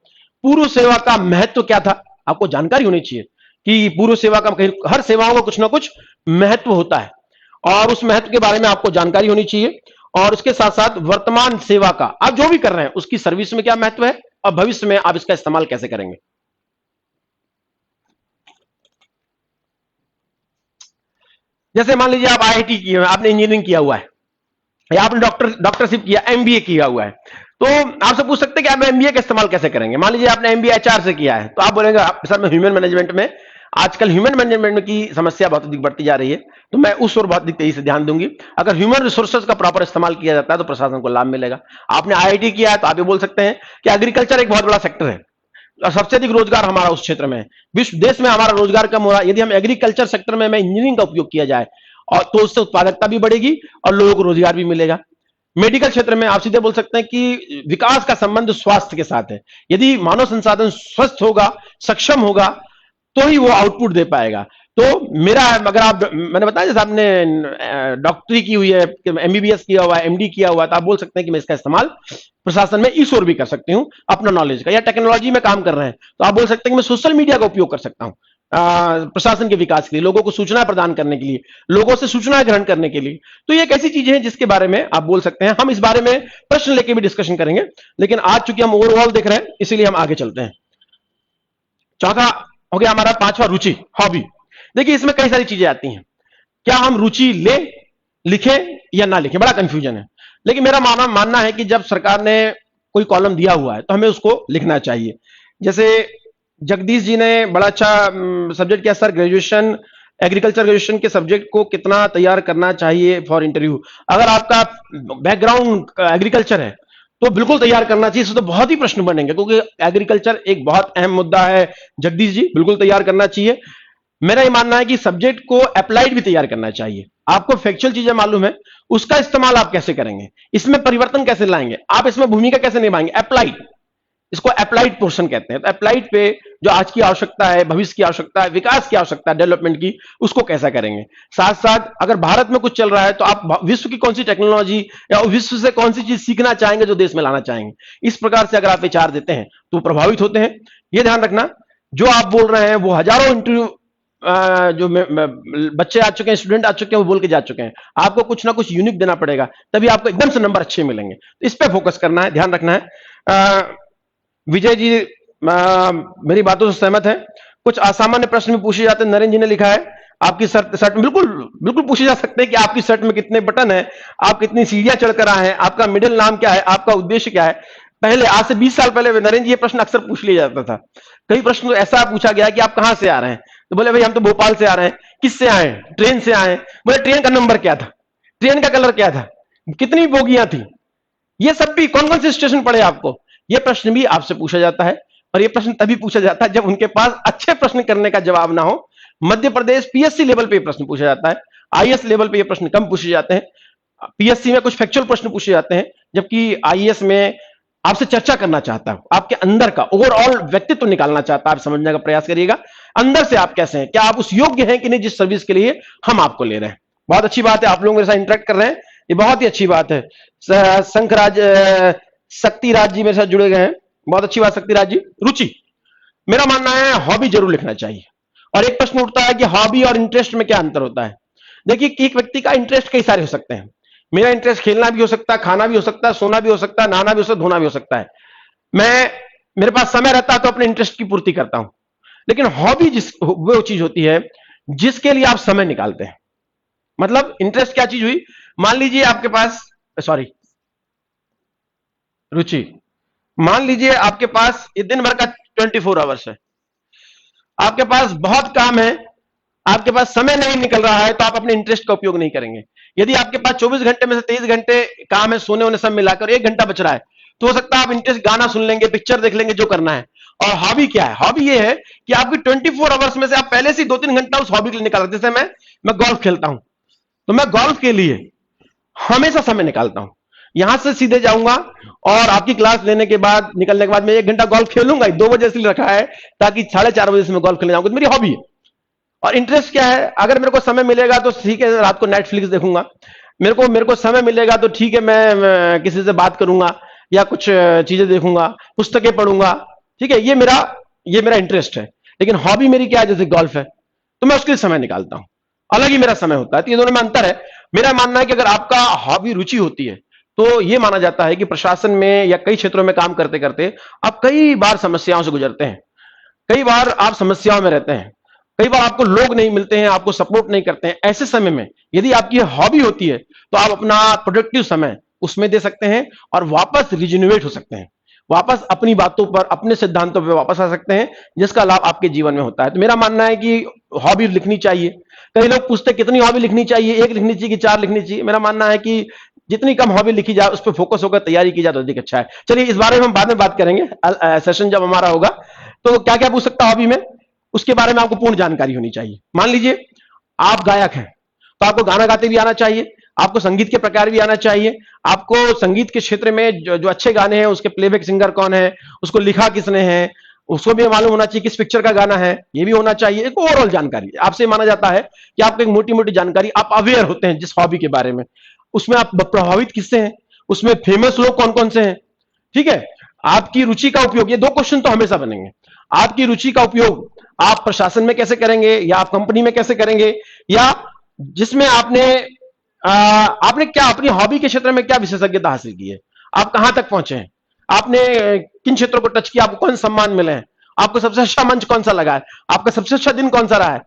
पूर्व सेवा का महत्व क्या था, आपको जानकारी होनी चाहिए कि पूर्व सेवा का, हर सेवाओं का कुछ ना कुछ महत्व होता है, और उस महत्व के बारे में आपको जानकारी होनी चाहिए। और उसके साथ साथ वर्तमान सेवा का, आप जो भी कर रहे हैं उसकी सर्विस में क्या महत्व है, और भविष्य में आप इसका इस्तेमाल कैसे करेंगे। जैसे मान लीजिए आप आईआईटी की, आपने इंजीनियरिंग किया हुआ है, या आपने डॉक्टरशिप किया, एमबीए किया हुआ है, तो आपसे पूछ सकते हैं कि आप एमबीए का इस्तेमाल कैसे करेंगे। मान लीजिए आपने एमबीए एचआर से किया है, तो आप बोलेंगे सर मैं ह्यूमन मैनेजमेंट में, आजकल ह्यूमन मैनेजमेंट की समस्या बहुत अधिक बढ़ती जा रही है, तो मैं उस ओर बहुत अधिक तेजी से ध्यान दूंगी। अगर ह्यूमन रिसोर्सेज का प्रॉपर इस्तेमाल किया जाता है तो प्रशासन को लाभ मिलेगा। आपने आईआईटी किया है तो आप ये बोल सकते हैं कि एग्रीकल्चर एक बहुत बड़ा सेक्टर है और सबसे अधिक रोजगार हमारा उस क्षेत्र में है, विश्व देश में हमारा रोजगार कम हो रहा है, यदि हम एग्रीकल्चर सेक्टर में इंजीनियरिंग का उपयोग किया जाए और तो उससे उत्पादकता भी बढ़ेगी और लोगों को रोजगार भी मिलेगा। मेडिकल क्षेत्र में आप सीधे बोल सकते हैं कि विकास का संबंध स्वास्थ्य के साथ है। यदि मानव संसाधन स्वस्थ होगा, सक्षम होगा, तो ही वो आउटपुट दे पाएगा। तो मेरा, अगर आप, मैंने बताया जैसे आपने डॉक्टरी की हुई है, एमबीबीएस किया हुआ है, एमडी किया हुआ है, तो आप बोल सकते हैं कि मैं इसका इस्तेमाल प्रशासन में इस ओर भी कर सकती हूँ अपना नॉलेज का। या टेक्नोलॉजी में काम कर रहे हैं तो आप बोल सकते हैं कि मैं सोशल मीडिया का उपयोग कर सकता हूँ प्रशासन के विकास के लिए, लोगों को सूचना प्रदान करने के लिए, लोगों से सूचना ग्रहण करने के लिए। तो ये एक ऐसी चीजें हैं जिसके बारे में आप बोल सकते हैं। हम इस बारे में प्रश्न लेके भी डिस्कशन करेंगे, लेकिन आज चूंकि हम ओवरऑल देख रहे हैं इसीलिए हम आगे चलते हैं। चौथा हो गया हमारा, पांचवा रुचि, हॉबी। देखिए इसमें कई सारी चीजें आती हैं, क्या हम रुचि ले लिखें या ना लिखें, बड़ा कंफ्यूजन है। लेकिन मेरा मानना है कि जब सरकार ने कोई कॉलम दिया हुआ है तो हमें उसको लिखना चाहिए। जैसे जगदीश जी ने बड़ा अच्छा सब्जेक्ट किया सर, ग्रेजुएशन, एग्रीकल्चर ग्रेजुएशन के सब्जेक्ट को कितना तैयार करना चाहिए फॉर इंटरव्यू। अगर आपका बैकग्राउंड एग्रीकल्चर है तो बिल्कुल तैयार करना चाहिए, इससे तो बहुत ही प्रश्न बनेंगे, क्योंकि एग्रीकल्चर एक बहुत अहम मुद्दा है। जगदीश जी बिल्कुल तैयार करना चाहिए। मेरा ये मानना है कि सब्जेक्ट को अप्लाइड भी तैयार करना चाहिए। आपको फैक्चुअल चीजें मालूम है, उसका इस्तेमाल आप कैसे करेंगे, इसमें परिवर्तन कैसे लाएंगे, आप इसमें भूमिका कैसे निभाएंगे, अप्लाइड, इसको अप्लाइड पोर्शन कहते हैं। तो अप्लाइड पे जो आज की आवश्यकता है, भविष्य की आवश्यकता है, विकास की आवश्यकता है, डेवलपमेंट की, उसको कैसा करेंगे। साथ साथ अगर भारत में कुछ चल रहा है तो आप विश्व की कौन सी टेक्नोलॉजी या विश्व से कौन सी चीज सीखना चाहेंगे जो देश में लाना चाहेंगे। इस प्रकार से अगर आप विचार देते हैं तो प्रभावित होते हैं। यह ध्यान रखना, जो आप बोल रहे हैं वो हजारों इंटरव्यू जो बच्चे आ चुके हैं, स्टूडेंट आ चुके हैं, वो बोल के जा चुके हैं। आपको कुछ ना कुछ यूनिक देना पड़ेगा, तभी आपको एकदम से नंबर अच्छे मिलेंगे। तो इस पे फोकस करना है, ध्यान रखना है। विजय जी मेरी बातों से सहमत है। कुछ असामान्य प्रश्न भी पूछे जाते हैं। नरेंद्र जी ने लिखा है आपकी शर्ट में, बिल्कुल बिल्कुल पूछे जा सकते हैं कि आपकी शर्ट में कितने बटन है, आप कितनी सीढ़ियां चढ़कर आए हैं, आपका मिडिल नाम क्या है, आपका उद्देश्य क्या है। पहले आज से 20 साल पहले नरेंद्र जी ये प्रश्न अक्सर पूछ लिया जाता था। कई प्रश्न तो ऐसा पूछा गया कि आप कहां से आ रहे हैं, तो बोले भाई हम तो भोपाल से आ रहे हैं। किससे आए, ट्रेन से आए। बोले ट्रेन का नंबर क्या था, ट्रेन का कलर क्या था, कितनी बोगियां थी, ये सब भी, कौन कौन से स्टेशन पड़े आपको, ये प्रश्न भी आपसे पूछा जाता है। और ये प्रश्न तभी पूछा जाता है जब उनके पास अच्छे प्रश्न करने का जवाब ना हो। मध्य प्रदेश पीएससी लेवल पे प्रश्न पूछा जाता है, आईएएस लेवल पे ये प्रश्न कम पूछे जाते हैं। पीएससी में कुछ फैक्चुअल प्रश्न पूछे जाते हैं, जबकि आईएएस में आपसे चर्चा करना चाहता हूं, आपके अंदर का ओवरऑल व्यक्तित्व निकालना चाहता है। आप समझने का प्रयास करिएगा अंदर से आप कैसे हैं, क्या आप उस योग्य हैं कि नहीं जिस सर्विस के लिए हम आपको ले रहे हैं। बहुत अच्छी बात है, आप लोग मेरे साथ इंटरेक्ट कर रहे हैं, ये बहुत ही अच्छी बात है। शंखराज शक्तिराज जी मेरे साथ जुड़े गए हैं, बहुत अच्छी बात। शक्तिराज जी, रुचि, मेरा मानना है हॉबी जरूर लिखना चाहिए। और एक प्रश्न उठता है कि हॉबी और इंटरेस्ट में क्या अंतर होता है। देखिए एक व्यक्ति का इंटरेस्ट कई सारे हो सकते हैं। मेरा इंटरेस्ट खेलना भी हो सकता है, खाना भी हो सकता है, सोना भी हो सकता है, नहाना भी हो सकता है, धोना भी हो सकता है। मेरे पास समय रहता है तो अपने इंटरेस्ट की पूर्ति करता हूं। लेकिन हॉबी वो चीज होती है जिसके लिए आप समय निकालते हैं। मतलब इंटरेस्ट क्या चीज हुई, मान लीजिए आपके पास, सॉरी रुचि, मान लीजिए आपके पास ये दिन भर का 24 आवर्स है, आपके पास बहुत काम है, आपके पास समय नहीं निकल रहा है, तो आप अपने इंटरेस्ट का उपयोग नहीं करेंगे। यदि आपके पास 24 घंटे में से 23 घंटे काम है, सोने होने सब मिलाकर 1 घंटा बच रहा है, तो हो सकता है आप इंटरेस्ट गाना सुन लेंगे, पिक्चर देख लेंगे, जो करना है। और हॉबी क्या है, हॉबी ये है कि आपकी 24 आवर्स में से आप पहले से 2-3 घंटा उस हॉबी के लिए निकाल, जैसे मैं गोल्फ खेलता हूं, तो मैं गोल्फ के लिए हमेशा समय निकालता हूं। यहां से सीधे जाऊंगा और आपकी क्लास लेने के बाद, निकलने के बाद मैं 1 घंटा गोल्फ खेलूंगा। 2 बजे इसलिए रखा है ताकि 4:30 बजे से मैं गोल्फ खेलने जाऊंगा, तो मेरी हॉबी है। और इंटरेस्ट क्या है, अगर मेरे को समय मिलेगा तो ठीक है, रात को नेटफ्लिक्स देखूंगा, मेरे को समय मिलेगा तो ठीक है, मैं किसी से बात करूंगा या कुछ चीजें देखूंगा, पुस्तकें पढ़ूंगा, ठीक है, ये मेरा इंटरेस्ट है। लेकिन हॉबी मेरी क्या है, जैसे गोल्फ है, तो मैं उसके लिए समय निकालता हूं, अलग ही मेरा समय होता है। तो ये दोनों में अंतर है। मेरा मानना है कि अगर आपका हॉबी रुचि होती है तो यह माना जाता है कि प्रशासन में या कई क्षेत्रों में काम करते करते आप कई बार समस्याओं से गुजरते हैं, कई बार आप समस्याओं में रहते हैं, कई बार आपको लोग नहीं मिलते हैं, आपको सपोर्ट नहीं करते हैं। ऐसे समय में यदि आपकी हॉबी होती है तो आप अपना प्रोडक्टिव समय उसमें दे सकते हैं और वापस रिजिन्यूएट हो सकते हैं, वापस अपनी बातों पर, अपने सिद्धांतों पर वापस आ सकते हैं, जिसका लाभ आपके जीवन में होता है। तो मेरा मानना है कि हॉबी लिखनी चाहिए। कई लोग पूछते कितनी हॉबी लिखनी चाहिए, एक लिखनी चाहिए कि चार लिखनी चाहिए। मेरा मानना है कि जितनी कम हॉबी लिखी जाए, उस पर फोकस होकर तैयारी की जाए तो अधिक अच्छा है। चलिए इस बारे में हम बाद में बात करेंगे, सेशन जब हमारा होगा। तो क्या क्या पूछ सकता हॉबी में, उसके बारे में आपको पूर्ण जानकारी होनी चाहिए। मान लीजिए आप गायक हैं, तो आपको गाना गाते भी आना चाहिए, आपको संगीत के प्रकार भी आना चाहिए, आपको संगीत के क्षेत्र में जो अच्छे गाने हैं उसके प्लेबैक सिंगर कौन है, उसको लिखा किसने है, उसको भी मालूम होना चाहिए किस पिक्चर का गाना है, ये भी होना चाहिए। एक ओवरऑल जानकारी आपसे माना जाता है कि आपको एक मोटी मोटी जानकारी, आप अवेयर होते हैं जिस हॉबी के बारे में, उसमें आप प्रभावित किससे हैं, उसमें फेमस लोग कौन कौन से हैं। ठीक है, आपकी रुचि का उपयोग, ये दो क्वेश्चन तो हमेशा बनेंगे। आपकी रुचि का उपयोग आप प्रशासन में कैसे करेंगे, या आप कंपनी में कैसे करेंगे, या जिसमें आपने क्या अपनी हॉबी के क्षेत्र में क्या विशेषज्ञता हासिल की है, आप कहां तक पहुंचे हैं, आपने किन क्षेत्रों को टच किया, आपको कौन सम्मान मिले हैं, आपको सबसे अच्छा मंच कौन सा लगा है, आपका सबसे अच्छा दिन कौन सा रहा है।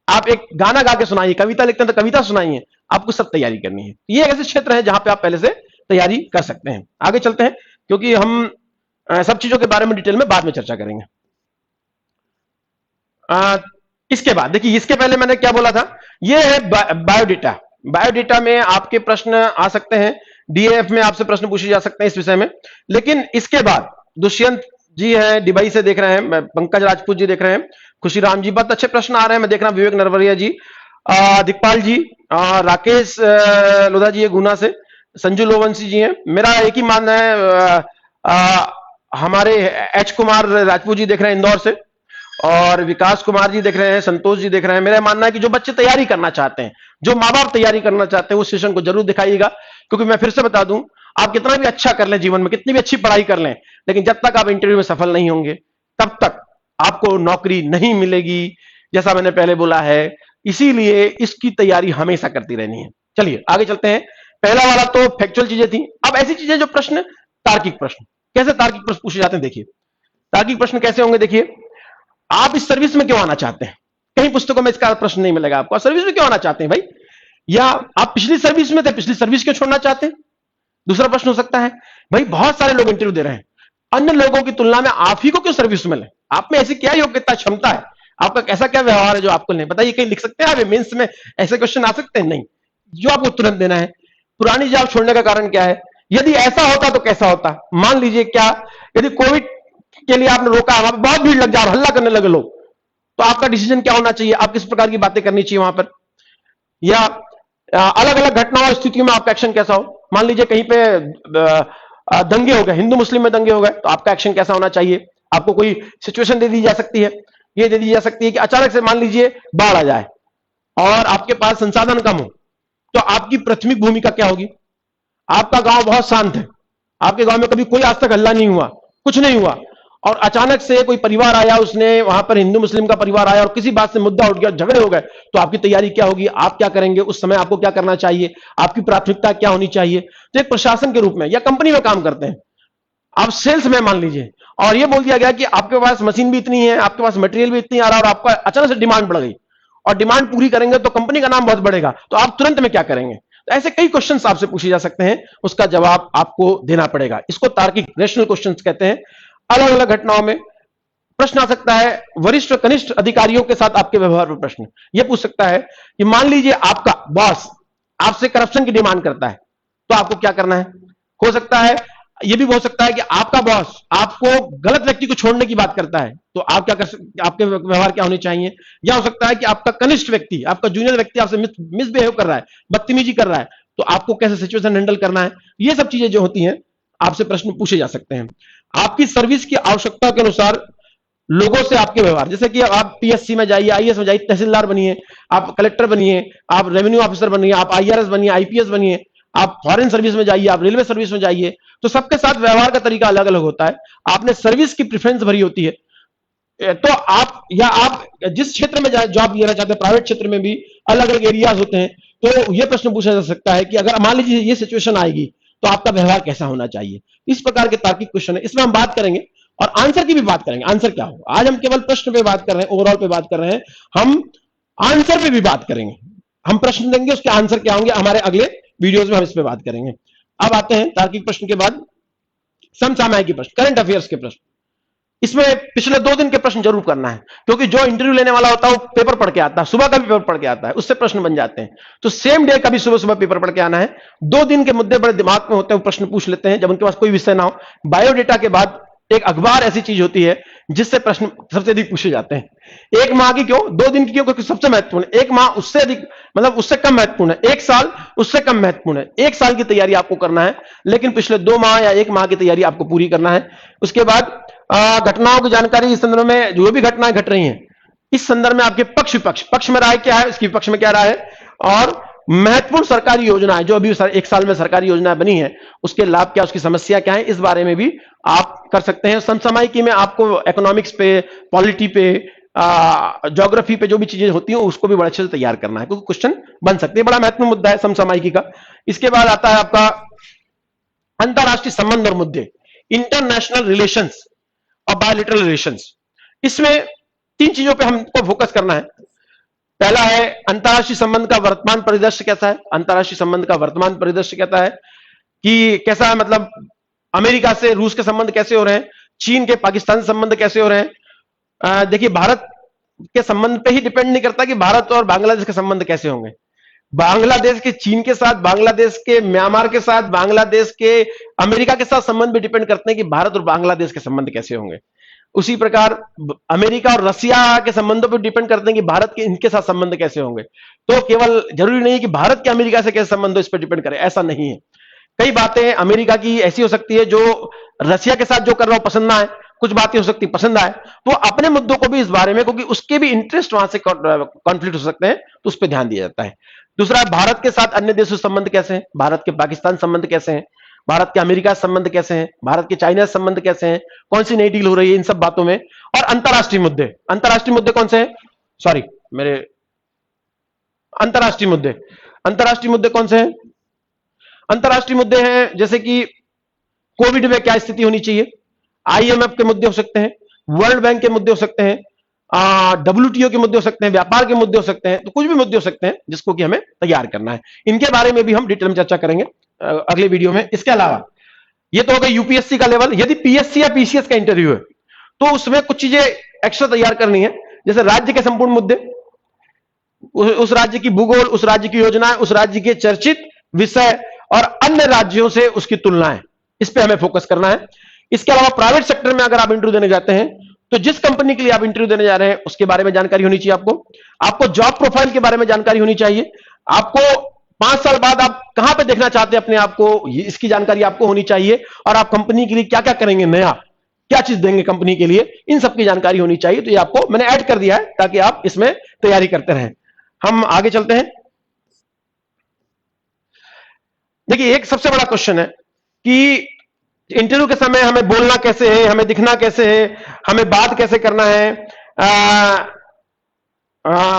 आप एक गाना गा के सुनाइए, कविता लिखते हैं तो कविता सुनाइए, आपको सब तैयारी करनी है। ये ऐसे क्षेत्र है जहां पे आप पहले से तैयारी कर सकते हैं। आगे चलते हैं, क्योंकि हम सब चीजों के बारे में डिटेल में बाद में चर्चा करेंगे। इसके बाद देखिए, इसके पहले मैंने क्या बोला था, ये है बायोडेटा। बायोडेटा में आपके प्रश्न आ सकते हैं, डीएफ में आपसे प्रश्न पूछे जा सकते हैं इस विषय में। लेकिन इसके बाद दुष्यंत जी हैं, दुबई से देख रहे हैं, पंकज राजपूत जी देख रहे हैं, खुशीराम जी, बहुत अच्छे प्रश्न आ रहे हैं। मैं देख रहा हूं विवेक नरवरिया जी, दिखपाल जी, राकेश लोधा जी है गुना से, संजू लोवंशी जी हैं। मेरा एक ही मानना है, हमारे एच कुमार राजपूत जी देख रहे हैं इंदौर से, और विकास कुमार जी देख रहे हैं, संतोष जी देख रहे हैं। मेरा मानना है कि जो बच्चे तैयारी करना चाहते हैं, जो माँ बाप तैयारी करना चाहते हैं, उस सेशन को जरूर दिखाइएगा। क्योंकि मैं फिर से बता दूं, आप कितना भी अच्छा कर लें जीवन में, कितनी भी अच्छी पढ़ाई कर लें, लेकिन जब तक आप इंटरव्यू में सफल नहीं होंगे, तब तक आपको नौकरी नहीं मिलेगी, जैसा मैंने पहले बोला है। इसीलिए इसकी तैयारी हमेशा करती रहनी है। चलिए आगे चलते हैं। पहला वाला तो फैक्चुअल चीजें थी। अब ऐसी चीजें जो प्रश्न, तार्किक प्रश्न, कैसे तार्किक प्रश्न पूछे जाते हैं, देखिए तार्किक प्रश्न कैसे होंगे। देखिए, आप इस सर्विस में क्यों आना चाहते हैं, कहीं पुस्तकों में इसका प्रश्न नहीं मिलेगा आपको। सर्विस में क्यों आना चाहते हैं भाई, या आप पिछली सर्विस में थे, पिछली सर्विस क्यों छोड़ना चाहते हैं। दूसरा प्रश्न हो सकता है, भाई बहुत सारे लोग इंटरव्यू दे रहे हैं, अन्य लोगों की तुलना में आप ही को क्यों सर्विस मिले, आप में ऐसी क्या योग्यता क्षमता है, आपका कैसा क्या व्यवहार है जो आपको नहीं बताइए। कहीं लिख सकते हैं आप, मेंस में ऐसे क्वेश्चन आ सकते हैं, नहीं, जो आपको तुरंत देना है। पुरानी जॉब छोड़ने का कारण क्या है, यदि ऐसा होता तो कैसा होता। मान लीजिए क्या, यदि कोविड के लिए आपने रोका, वहां पर बहुत भीड़ लग जा रहा, हल्ला करने लगे लोग, तो आपका डिसीजन क्या होना चाहिए, आप किस प्रकार की बातें करनी चाहिए वहां पर, या अलग अलग घटनाओं और स्थितियों में आपका एक्शन कैसा हो। मान लीजिए कहीं पे दंगे हो गए, हिंदू मुस्लिम में दंगे हो गए, तो आपका एक्शन कैसा होना चाहिए। आपको कोई सिचुएशन दे दी जा सकती है, ये दे दी जा सकती है कि अचानक से मान लीजिए बाढ़ आ जाए और आपके पास संसाधन कम हो, तो आपकी प्राथमिक भूमिका क्या होगी। आपका गांव बहुत शांत है, आपके गांव में कभी कोई आज तक हल्ला नहीं हुआ, कुछ नहीं हुआ, और अचानक से कोई परिवार आया, उसने वहां पर हिंदू मुस्लिम का परिवार आया और किसी बात से मुद्दा उठ गया, झगड़े हो गए, तो आपकी तैयारी क्या होगी, आप क्या करेंगे उस समय, आपको क्या करना चाहिए, आपकी प्राथमिकता क्या होनी चाहिए। तो एक प्रशासन के रूप में, या कंपनी में काम करते हैं आप, सेल्स में मान लीजिए, और ये बोल दिया गया कि आपके पास मशीन भी इतनी है, आपके पास मटेरियल भी इतनी आ रहा है, और आपका अचानक से डिमांड बढ़ गई, और डिमांड पूरी करेंगे तो कंपनी का नाम बहुत बढ़ेगा, तो आप तुरंत में क्या करेंगे। तो ऐसे कई क्वेश्चंस आपसे पूछे जा सकते हैं, उसका जवाब आपको देना पड़ेगा। इसको तार्किक रेशनल क्वेश्चंस कहते हैं। अलग अलग घटनाओं में प्रश्न आ सकता है, वरिष्ठ कनिष्ठ अधिकारियों के साथ आपके व्यवहार पर प्रश्न यह पूछ सकता है कि मान लीजिए आपका बॉस आपसे करप्शन की डिमांड करता है, तो आपको क्या करना है। हो सकता है, यह भी हो सकता है कि आपका बॉस आपको गलत व्यक्ति को छोड़ने की बात करता है, तो आप क्या कर सकते, आपके व्यवहार क्या होने चाहिए। या हो सकता है कि आपका कनिष्ठ व्यक्ति, आपका जूनियर व्यक्ति आपसे मिसबिहेव कर रहा है, बदतमीजी कर रहा है, तो आपको कैसे सिचुएशन हैंडल करना है। ये सब चीजें जो होती हैं, आपसे प्रश्न पूछे जा सकते हैं। आपकी सर्विस की आवश्यकता के अनुसार लोगों से आपके व्यवहार, जैसे कि आप पीएससी में जाइए, आईएएस में जाइए, तहसीलदार बनिए, आप कलेक्टर बनिए, आप रेवेन्यू ऑफिसर बनिए, आप आईआरएस बनिए, आईपीएस बनिए, आप फॉरेन सर्विस में जाइए, आप रेलवे सर्विस में जाइए, तो सबके साथ व्यवहार का तरीका अलग अलग होता है। आपने सर्विस की प्रेफरेंस भरी होती है, तो आप, या आप जिस क्षेत्र में जॉब लेना चाहते हैं, प्राइवेट क्षेत्र में भी अलग अलग एरियाज होते हैं, तो यह प्रश्न पूछा जा सकता है कि अगर मान लीजिए ये सिचुएशन आएगी, तो आपका व्यवहार कैसा होना चाहिए। इस प्रकार के तार्किक क्वेश्चन है, इसमें हम बात करेंगे और आंसर की भी बात करेंगे। आंसर क्या हो, आज हम केवल प्रश्न पे बात कर रहे हैं, ओवरऑल पे बात कर रहे हैं, हम आंसर पे भी बात करेंगे। हम प्रश्न देंगे, उसके आंसर क्या होंगे हमारे अगले वीडियोज में हम इस पे बात करेंगे। अब आते हैं तार्किक प्रश्न के बाद समसामयिक प्रश्न, करंट अफेयर्स के प्रश्न। इसमें पिछले 2 दिन के प्रश्न जरूर करना है, क्योंकि जो इंटरव्यू लेने वाला होता है वो पेपर पढ़ के आता है, सुबह का भी पेपर पढ़ के आता है, उससे प्रश्न बन जाते हैं। तो सेम डे का भी सुबह सुबह पेपर पढ़ के आना है। 2 दिन के मुद्दे बड़े दिमाग में होते हैं, प्रश्न पूछ लेते हैं जब उनके पास कोई विषय ना हो। बायोडेटा के बाद एक अखबार ऐसी चीज होती है जिससे प्रश्न सबसे अधिक पूछे जाते हैं। 1 माह की क्यों, 2 दिन की क्यों, क्योंकि सबसे महत्वपूर्ण है। 1 माह उससे अधिक, मतलब उससे कम महत्वपूर्ण है। 1 साल उससे कम महत्वपूर्ण है। 1 साल की तैयारी आपको करना है, लेकिन पिछले 2 माह या 1 माह की तैयारी आपको पूरी करना है। उसके बाद घटनाओं की जानकारी, इस संदर्भ में जो भी घटनाएं घट रही हैं, इस संदर्भ में आपके पक्ष में राय क्या है, इसकी पक्ष में क्या राय है, और महत्वपूर्ण सरकारी योजनाएं जो अभी 1 साल में सरकारी योजनाएं बनी है, उसके लाभ क्या, उसकी समस्या क्या है, इस बारे में भी आप कर सकते हैं। समसामयिकी में आपको इकोनॉमिक्स पे, पॉलिटी पे, ज्योग्राफी पे जो भी चीजें होती हैं उसको भी बड़े अच्छे से तैयार करना है, क्योंकि क्वेश्चन बन सकते हैं। बड़ा महत्वपूर्ण मुद्दा है समसामयिकी का। इसके बाद आता है आपका अंतरराष्ट्रीय संबंध और मुद्दे, इंटरनेशनल रिलेशंस और बायोलिटरल रिलेशंस। इसमें 3 चीजों पे हमको फोकस करना है। पहला है अंतरराष्ट्रीय संबंध का वर्तमान परिदृश्य कैसा है। अंतरराष्ट्रीय संबंध का वर्तमान परिदृश्य कहता है कि कैसा है, मतलब अमेरिका से रूस के संबंध कैसे हो रहे हैं, चीन के पाकिस्तान से संबंध कैसे हो रहे हैं। देखिए, भारत के संबंध पे ही डिपेंड नहीं करता कि भारत और बांग्लादेश के संबंध कैसे होंगे। बांग्लादेश के चीन के साथ, बांग्लादेश के म्यांमार के साथ, बांग्लादेश के अमेरिका के साथ संबंध भी डिपेंड करते हैं कि भारत और बांग्लादेश के संबंध कैसे होंगे। उसी प्रकार अमेरिका और रसिया के संबंधों पर डिपेंड करते हैं कि भारत के इनके साथ संबंध कैसे होंगे। तो केवल जरूरी नहीं है कि भारत के अमेरिका से कैसे संबंध हो, इस पर डिपेंड करे, ऐसा नहीं है। कई बातें अमेरिका की ऐसी हो सकती है जो रसिया के साथ जो कर रहा हो पसंद ना आए, कुछ बातें हो सकती पसंद आए, तो अपने मुद्दों को भी इस बारे में, क्योंकि उसके भी इंटरेस्ट वहां से कॉन्फ्लिक्ट हो सकते हैं, तो उस पर ध्यान दिया जाता है। दूसरा, भारत के साथ अन्य देशों से संबंध कैसे हैं, भारत के पाकिस्तान संबंध कैसे हैं, भारत के अमेरिका संबंध कैसे हैं, भारत के चाइना संबंध कैसे हैं, कौन सी नई डील हो रही है, इन सब बातों में। और अंतरराष्ट्रीय मुद्दे, अंतरराष्ट्रीय मुद्दे कौन से हैं, सॉरी मेरे अंतरराष्ट्रीय मुद्दे कौन से हैं। अंतरराष्ट्रीय मुद्दे हैं जैसे कि कोविड में क्या स्थिति होनी चाहिए, आईएमएफ के मुद्दे हो सकते हैं, वर्ल्ड बैंक के मुद्दे हो सकते हैं, डब्ल्यूटीओ के मुद्दे हो सकते हैं, व्यापार के मुद्दे हो सकते हैं, तो कुछ भी मुद्दे हो सकते हैं जिसको कि हमें तैयार करना है। इनके बारे में भी हम डिटेल में चर्चा करेंगे अगले वीडियो में। इसके अलावा ये तो हो गया यूपीएससी का लेवल। यदि पीएससी या पीसीएस का इंटरव्यू है तो उसमें कुछ चीजें एक्स्ट्रा तैयार करनी है, जैसे राज्य के संपूर्ण मुद्दे, उस राज्य की भूगोल, उस राज्य की योजनाएं, उस राज्य के चर्चित विषय और अन्य राज्यों से उसकी तुलनाएं, इस पे हमें फोकस करना है। इसके अलावा प्राइवेट सेक्टर में अगर आप इंटरव्यू देने जाते हैं तो जिस कंपनी के लिए आप इंटरव्यू देने जा रहे हैं उसके बारे में जानकारी होनी चाहिए। आपको जॉब प्रोफाइल के बारे में जानकारी होनी चाहिए। आपको 5 साल बाद आप कहां पे देखना चाहते हैं अपने आप को, इसकी जानकारी आपको होनी चाहिए। और आप कंपनी के लिए क्या क्या करेंगे, नया क्या चीज देंगे कंपनी के लिए, इन सब की जानकारी होनी चाहिए। तो ये आपको मैंने ऐड कर दिया है ताकि आप इसमें तैयारी करते रहें। हम आगे चलते हैं। देखिए, एक सबसे बड़ा क्वेश्चन है कि इंटरव्यू के समय हमें बोलना कैसे है, हमें दिखना कैसे है, हमें बात कैसे करना है।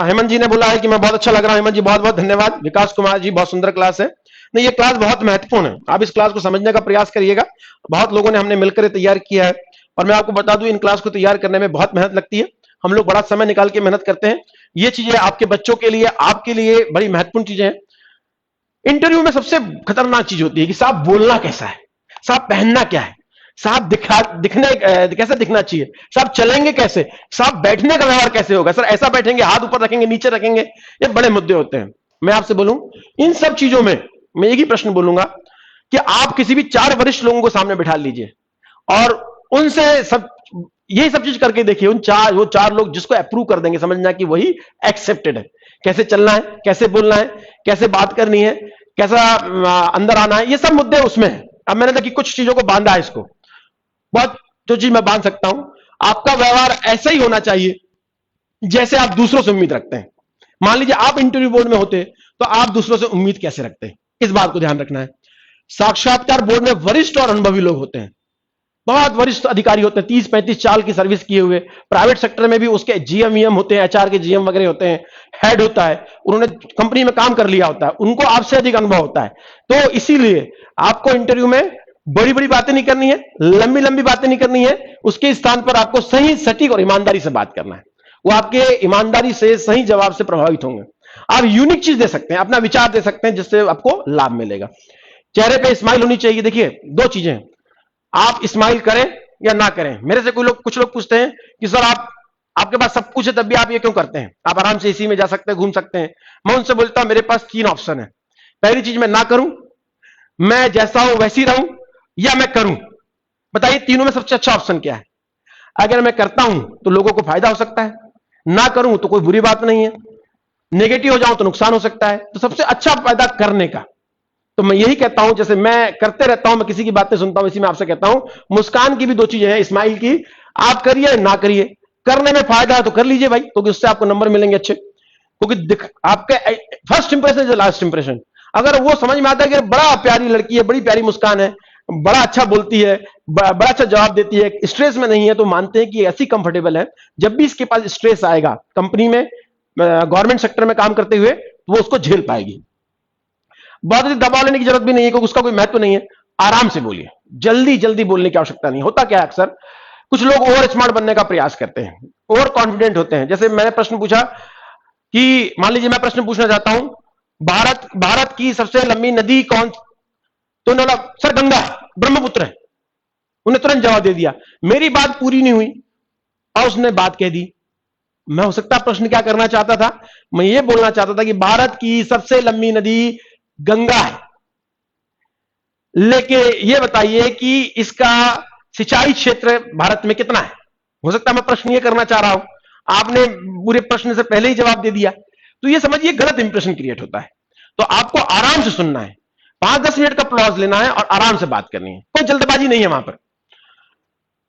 हेमंत जी ने बोला है कि मैं बहुत अच्छा लग रहा हूं। हेमंत जी बहुत बहुत धन्यवाद। विकास कुमार जी, बहुत सुंदर क्लास है। नहीं, ये क्लास बहुत महत्वपूर्ण है, आप इस क्लास को समझने का प्रयास करिएगा। बहुत लोगों ने हमने मिलकर तैयार किया है और मैं आपको बता दूं, इन क्लास को तैयार करने में बहुत मेहनत लगती है। हम लोग बड़ा समय निकाल के मेहनत करते हैं। ये चीजें आपके बच्चों के लिए, आपके लिए बड़ी महत्वपूर्ण चीजें हैं। इंटरव्यू में सबसे खतरनाक चीज होती है कि साहब बोलना कैसा है, साहब पहनना क्या है, साहब कैसे दिखना चाहिए, साहब चलेंगे कैसे, साहब बैठने का व्यवहार कैसे होगा, सर ऐसा बैठेंगे, हाथ ऊपर रखेंगे, नीचे रखेंगे, ये बड़े मुद्दे होते हैं। मैं आपसे बोलूं, इन सब चीजों में मैं एक ही प्रश्न बोलूंगा कि आप किसी भी 4 वरिष्ठ लोगों को सामने बिठा लीजिए और उनसे यही सब चीज करके देखिए। वो चार लोग जिसको अप्रूव कर देंगे, समझना कि वही एक्सेप्टेड है। कैसे चलना है, कैसे बोलना है, कैसे बात करनी है, कैसा अंदर आना है, ये सब मुद्दे उसमें है। अब मैंने देखिए कुछ चीजों को बांधा है, इसको बहुत जो चीज मैं बांध सकता हूं, आपका व्यवहार ऐसा ही होना चाहिए जैसे आप दूसरों से उम्मीद रखते हैं। मान लीजिए आप इंटरव्यू बोर्ड में होते तो आप दूसरों से उम्मीद कैसे रखते हैं, इस बात को ध्यान रखना है। साक्षात्कार बोर्ड में वरिष्ठ और अनुभवी लोग होते हैं, बहुत वरिष्ठ अधिकारी होते हैं, 30-35 साल की सर्विस किए हुए। प्राइवेट सेक्टर में भी उसके जीएम होते हैं, एचआर के जीएम वगैरह होते हैं, हेड होता है, उन्होंने कंपनी में काम कर लिया होता है, उनको आपसे अधिक अनुभव होता है। तो इसीलिए आपको इंटरव्यू में बड़ी बड़ी बातें नहीं करनी है, लंबी लंबी बातें नहीं करनी है। उसके स्थान पर आपको सही, सटीक और ईमानदारी से बात करना है। वो आपके ईमानदारी से, सही जवाब से प्रभावित होंगे। आप यूनिक चीज दे सकते हैं, अपना विचार दे सकते हैं जिससे आपको लाभ मिलेगा। चेहरे पे स्माइल होनी चाहिए। देखिए दो चीजें, आप स्माइल करें या ना करें। मेरे से कुछ लोग पूछते हैं कि सर आपके पास सब कुछ है तब भी आप ये क्यों करते हैं, आप आराम से एसी में जा सकते हैं, घूम सकते हैं। मैं उनसे बोलता हूं मेरे पास तीन ऑप्शन है। पहली चीज, मैं ना करूं, मैं जैसा हूं वैसी रहूं, या मैं करूं। बताइए तीनों में सबसे अच्छा ऑप्शन क्या है? अगर मैं करता हूं तो लोगों को फायदा हो सकता है, ना करूं तो कोई बुरी बात नहीं है, नेगेटिव हो जाऊं तो नुकसान हो सकता है। तो सबसे अच्छा फायदा करने का। तो मैं यही कहता हूं, जैसे मैं करते रहता हूं, मैं किसी की बातें सुनता हूं, इसी में आपसे कहता हूं मुस्कान की भी दो चीजें हैं, स्माइल की। आप करिए ना करिए, करने में फायदा है तो कर लीजिए भाई, क्योंकि उससे आपको नंबर मिलेंगे अच्छे। क्योंकि आपके first impression is last impression. अगर वो समझ में आता है कि बड़ा प्यारी लड़की है, बड़ी प्यारी मुस्कान है, बड़ा अच्छा बोलती है, बड़ा अच्छा जवाब देती है, स्ट्रेस में नहीं है, तो मानते हैं कि ऐसी कंफर्टेबल है, जब भी इसके पास स्ट्रेस आएगा कंपनी में, गवर्नमेंट सेक्टर में काम करते हुए, तो वो उसको झेल पाएगी। बहुत अधिक दबाव लेने की जरूरत भी नहीं है, क्योंकि उसका कोई महत्व नहीं है। आराम से बोलिए, जल्दी जल्दी बोलने की आवश्यकता नहीं। होता क्या है, अक्सर कुछ लोग ओवर स्मार्ट बनने का प्रयास करते हैं, ओवर कॉन्फिडेंट होते हैं। जैसे मैंने प्रश्न पूछा कि मान लीजिए मैं प्रश्न पूछना चाहता हूं, भारत की सबसे लंबी नदी कौन, तो उन्होंने बोला सर गंगा, ब्रह्मपुत्र है। उन्हें तुरंत जवाब दे दिया, मेरी बात पूरी नहीं हुई और उसने बात कह दी। मैं हो सकता प्रश्न क्या करना चाहता था, मैं ये बोलना चाहता था कि भारत की सबसे लंबी नदी गंगा है, लेकिन ये बताइए कि इसका सिंचाई क्षेत्र भारत में कितना है। हो सकता है मैं प्रश्न ये करना चाह रहा हूं, आपने पूरे प्रश्न से पहले ही जवाब दे दिया, तो ये समझिए गलत इंप्रेशन क्रिएट होता है। तो आपको आराम से सुनना है, 5-10 मिनट का प्लॉज लेना है और आराम से बात करनी है, कोई जल्दबाजी नहीं है वहां पर।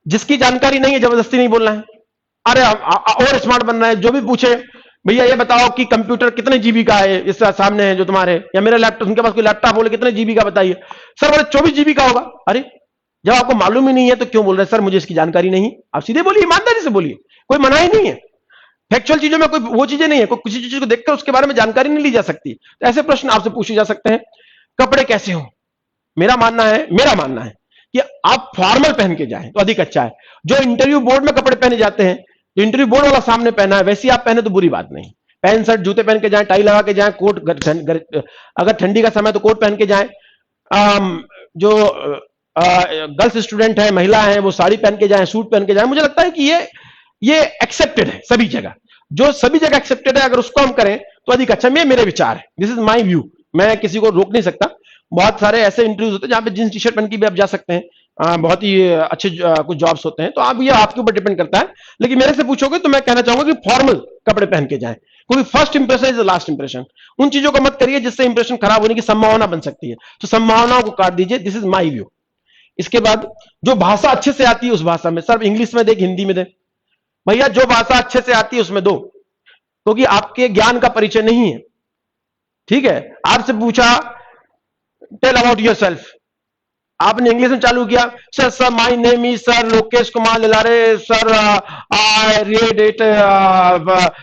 जिसकी जानकारी नहीं है जबरदस्ती नहीं बोलना है। अरे और स्मार्ट बनना है, जो भी पूछे भैया ये बताओ कि कंप्यूटर कितने जीबी का है, इस सामने है जो तुम्हारे, या मेरा लैपटॉप, उनके पास कोई लैपटॉप बोले कितने जीबी का बताइए, सर बोले 24 जीबी का होगा। अरे जब आपको मालूम ही नहीं है तो क्यों बोल रहे हैं सर मुझे इसकी जानकारी नहीं। आप सीधे बोलिए, ईमानदारी से बोलिए, कोई मना ही नहीं है। फैक्चुअल चीजों में कोई वो चीजें नहीं है, कोई किसी चीज को देखकर उसके बारे में जानकारी नहीं ली जा सकती। तो ऐसे प्रश्न आपसे पूछे जा सकते हैं। कपड़े कैसे हो, मेरा मानना है कि आप फॉर्मल पहन के जाएं तो अधिक अच्छा है। जो इंटरव्यू बोर्ड में कपड़े पहने जाते हैं, जो इंटरव्यू बोर्ड वाला सामने पहना है वैसे आप पहने तो बुरी बात नहीं। पैंट शर्ट जूते पहन के जाएं, टाई लगा के जाएं, कोट, अगर ठंडी का समय तो कोट पहन के जाएं। जो गर्ल्स स्टूडेंट है, महिला है, वो साड़ी पहन के जाएं, सूट पहन के जाएं। मुझे लगता है कि ये एक्सेप्टेड है सभी जगह, जो सभी जगह एक्सेप्टेड है, अगर उसको हम करें तो अधिक अच्छा। मेरे विचार है, दिस इज माई व्यू, मैं किसी को रोक नहीं सकता। बहुत सारे ऐसे इंटरव्यूज होते हैं जहां पे जींस टी शर्ट पहन के भी आप जा सकते हैं, बहुत ही अच्छे कुछ जॉब्स होते हैं, तो आप ये आपके ऊपर डिपेंड करता है। लेकिन मेरे से पूछोगे तो मैं कहना चाहूंगा कि फॉर्मल कपड़े पहन के जाएं, क्योंकि first impression is the last impression. उन चीजों को मत करिए जिससे इंप्रेशन खराब होने की संभावना बन सकती है, तो संभावनाओं को काट दीजिए। This is my view. इसके बाद जो भाषा अच्छे से आती है उस भाषा में, सर इंग्लिश में दे हिंदी में दे, भैया जो भाषा अच्छे से आती है उसमें दो, क्योंकि आपके ज्ञान का परिचय नहीं है। ठीक है, आपसे पूछा टेल अबाउट योर सेल्फ, आपने इंग्लिश में चालू किया, sir my name is sir Lokesh Kumar Lilare, sir I read it,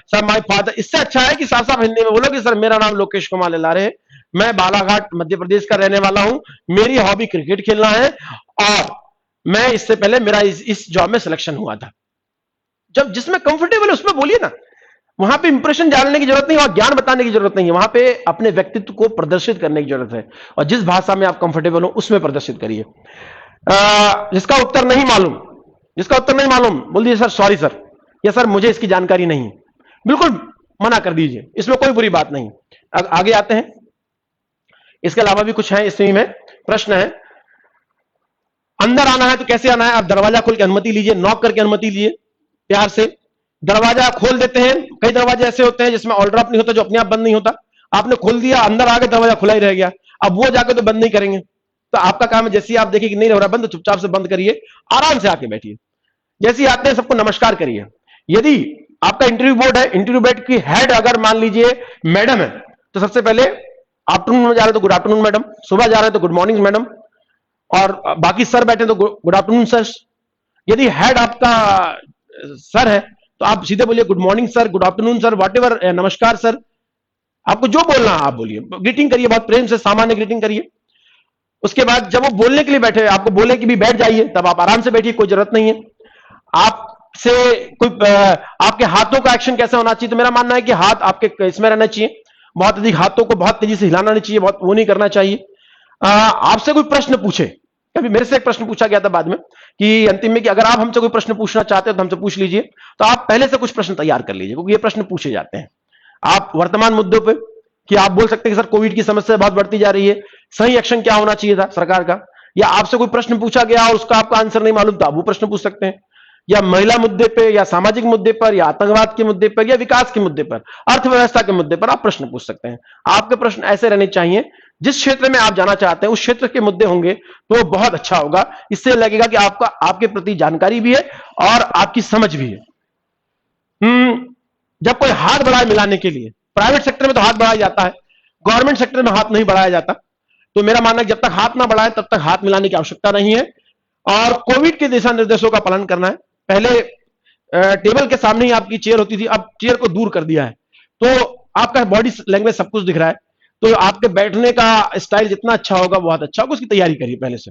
sir my father. इससे अच्छा है कि साफ साफ हिंदी में बोलो कि सर मेरा नाम लोकेश कुमार लिलारे है, मैं बालाघाट मध्य प्रदेश का रहने वाला हूं, मेरी हॉबी क्रिकेट खेलना है और मैं इससे पहले मेरा इस जॉब में सिलेक्शन हुआ था। जब जिसमें कंफर्टेबल है उसमें बोलिए ना, वहां पे इंप्रेशन डालने की जरूरत नहीं, वहां ज्ञान बताने की जरूरत नहीं है, वहां पे अपने व्यक्तित्व को प्रदर्शित करने की जरूरत है, और जिस भाषा में आप कंफर्टेबल हो उसमें प्रदर्शित करिए। जिसका उत्तर नहीं मालूम बोल दीजिए सर सॉरी सर, या सर मुझे इसकी जानकारी नहीं, बिल्कुल मना कर दीजिए, इसमें कोई बुरी बात नहीं। आगे आते हैं, इसके अलावा भी कुछ है इसमें प्रश्न है। अंदर आना है तो कैसे आना है, आप दरवाजा खोल के अनुमति लीजिए, नॉक करके अनुमति लीजिए, प्यार से दरवाजा खोल देते हैं। कई दरवाजे ऐसे होते हैं जिसमें ऑल ड्रॉप नहीं होता, जो अपने आप बंद नहीं होता, आपने खोल दिया, अंदर आगे दरवाजा खुला ही रह गया, अब वो जाके तो बंद नहीं करेंगे। तो आपका काम है जैसे ही आप देखिए कि नहीं हो रहा बंद, चुपचाप से बंद करिए, आराम से आके बैठिए। जैसे ही आते हैं सबको नमस्कार करिए। यदि आपका इंटरव्यू बोर्ड है, इंटरव्यू बोर्ड की हेड अगर मान लीजिए मैडम है, तो सबसे पहले आफ्टरनून में जा रहे तो गुड आफ्टरनून मैडम, सुबह जा रहे हैं तो गुड मॉर्निंग मैडम, और बाकी सर बैठे तो गुड आफ्टरनून सर। यदि हेड आपका सर है तो आप सीधे बोलिए good morning sir, good afternoon sir, what ever, नमस्कार सर, आपको जो बोलना है आप बोलिए, ग्रीटिंग करिए, बहुत प्रेम से सामान्य ग्रीटिंग करिए। उसके बाद जब वो बोलने के लिए बैठे, आपको बोले कि भी बैठ जाइए, तब आप आराम से बैठिए, कोई जरूरत नहीं है आपसे कोई आपके हाथों का एक्शन कैसा होना चाहिए, तो मेरा मानना है कि हाथ आपके इसमें रहना चाहिए, बहुत अधिक हाथों को बहुत तेजी से हिलाना नहीं चाहिए, बहुत वो नहीं करना चाहिए। आपसे कोई प्रश्न पूछे, कभी मेरे से एक प्रश्न पूछा गया था बाद में कि अंतिम में कि अगर आप हमसे कोई प्रश्न पूछना चाहते हो तो हमसे पूछ लीजिए, तो आप पहले से कुछ प्रश्न तैयार कर लीजिए, क्योंकि ये प्रश्न पूछे जाते हैं। आप वर्तमान मुद्दों पे कि आप बोल सकते हैं कि सर कोविड की समस्या बहुत बढ़ती जा रही है, सही एक्शन क्या होना चाहिए था सरकार का, या आपसे कोई प्रश्न पूछा गया और उसका आपका आंसर नहीं मालूम, तो आप वो प्रश्न पूछ सकते हैं, या महिला मुद्दे पे, या सामाजिक मुद्दे पर, या आतंकवाद के मुद्दे पर, या विकास के मुद्दे पर, अर्थव्यवस्था के मुद्दे पर आप प्रश्न पूछ सकते हैं। आपके प्रश्न ऐसे रहने चाहिए, जिस क्षेत्र में आप जाना चाहते हैं उस क्षेत्र के मुद्दे होंगे तो बहुत अच्छा होगा। इससे लगेगा कि आपका आपके प्रति जानकारी भी है और आपकी समझ भी है। जब कोई हाथ बढ़ाए मिलाने के लिए, प्राइवेट सेक्टर में तो हाथ बढ़ाया जाता है, गवर्नमेंट सेक्टर में हाथ नहीं बढ़ाया जाता, तो मेरा मानना है जब तक हाथ ना बढ़ाए तब तक हाथ मिलाने की आवश्यकता नहीं है। और कोविड के दिशा निर्देशों का पालन करना है। पहले टेबल के सामने ही आपकी चेयर होती थी, अब चेयर को दूर कर दिया है, तो आपका बॉडी लैंग्वेज सब कुछ दिख रहा है, तो आपके बैठने का स्टाइल जितना अच्छा होगा बहुत अच्छा होगा, उसकी तैयारी करिए पहले से।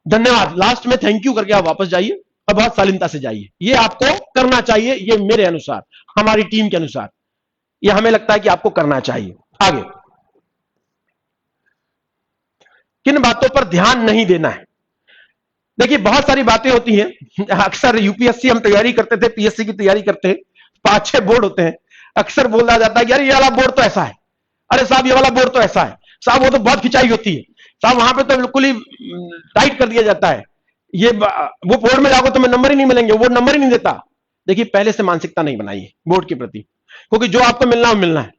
धन्यवाद, लास्ट में थैंक यू करके आप वापस जाइए और बहुत शालीनता से जाइए, ये आपको करना चाहिए, ये मेरे अनुसार, हमारी टीम के अनुसार ये हमें लगता है कि आपको करना चाहिए। आगे किन बातों पर ध्यान नहीं देना है? देखिए बहुत सारी बातें होती हैं, अक्सर यूपीएससी हम तैयारी करते थे, पीएससी की तैयारी करते हैं, 5-6 बोर्ड होते हैं, अक्सर बोला जाता है कि यार ये वाला बोर्ड तो ऐसा है, अरे साहब ये वाला बोर्ड तो ऐसा है, साहब वो तो बहुत खिंचाई होती है, साहब वहां पे तो बिल्कुल ही टाइट कर दिया जाता है, ये वो बोर्ड में जाओगे तो मैं नंबर ही नहीं मिलेंगे, वो नंबर ही नहीं देता। देखिए पहले से मानसिकता नहीं बनाइए बोर्ड के प्रति, क्योंकि जो आपको मिलना है वो मिलना है,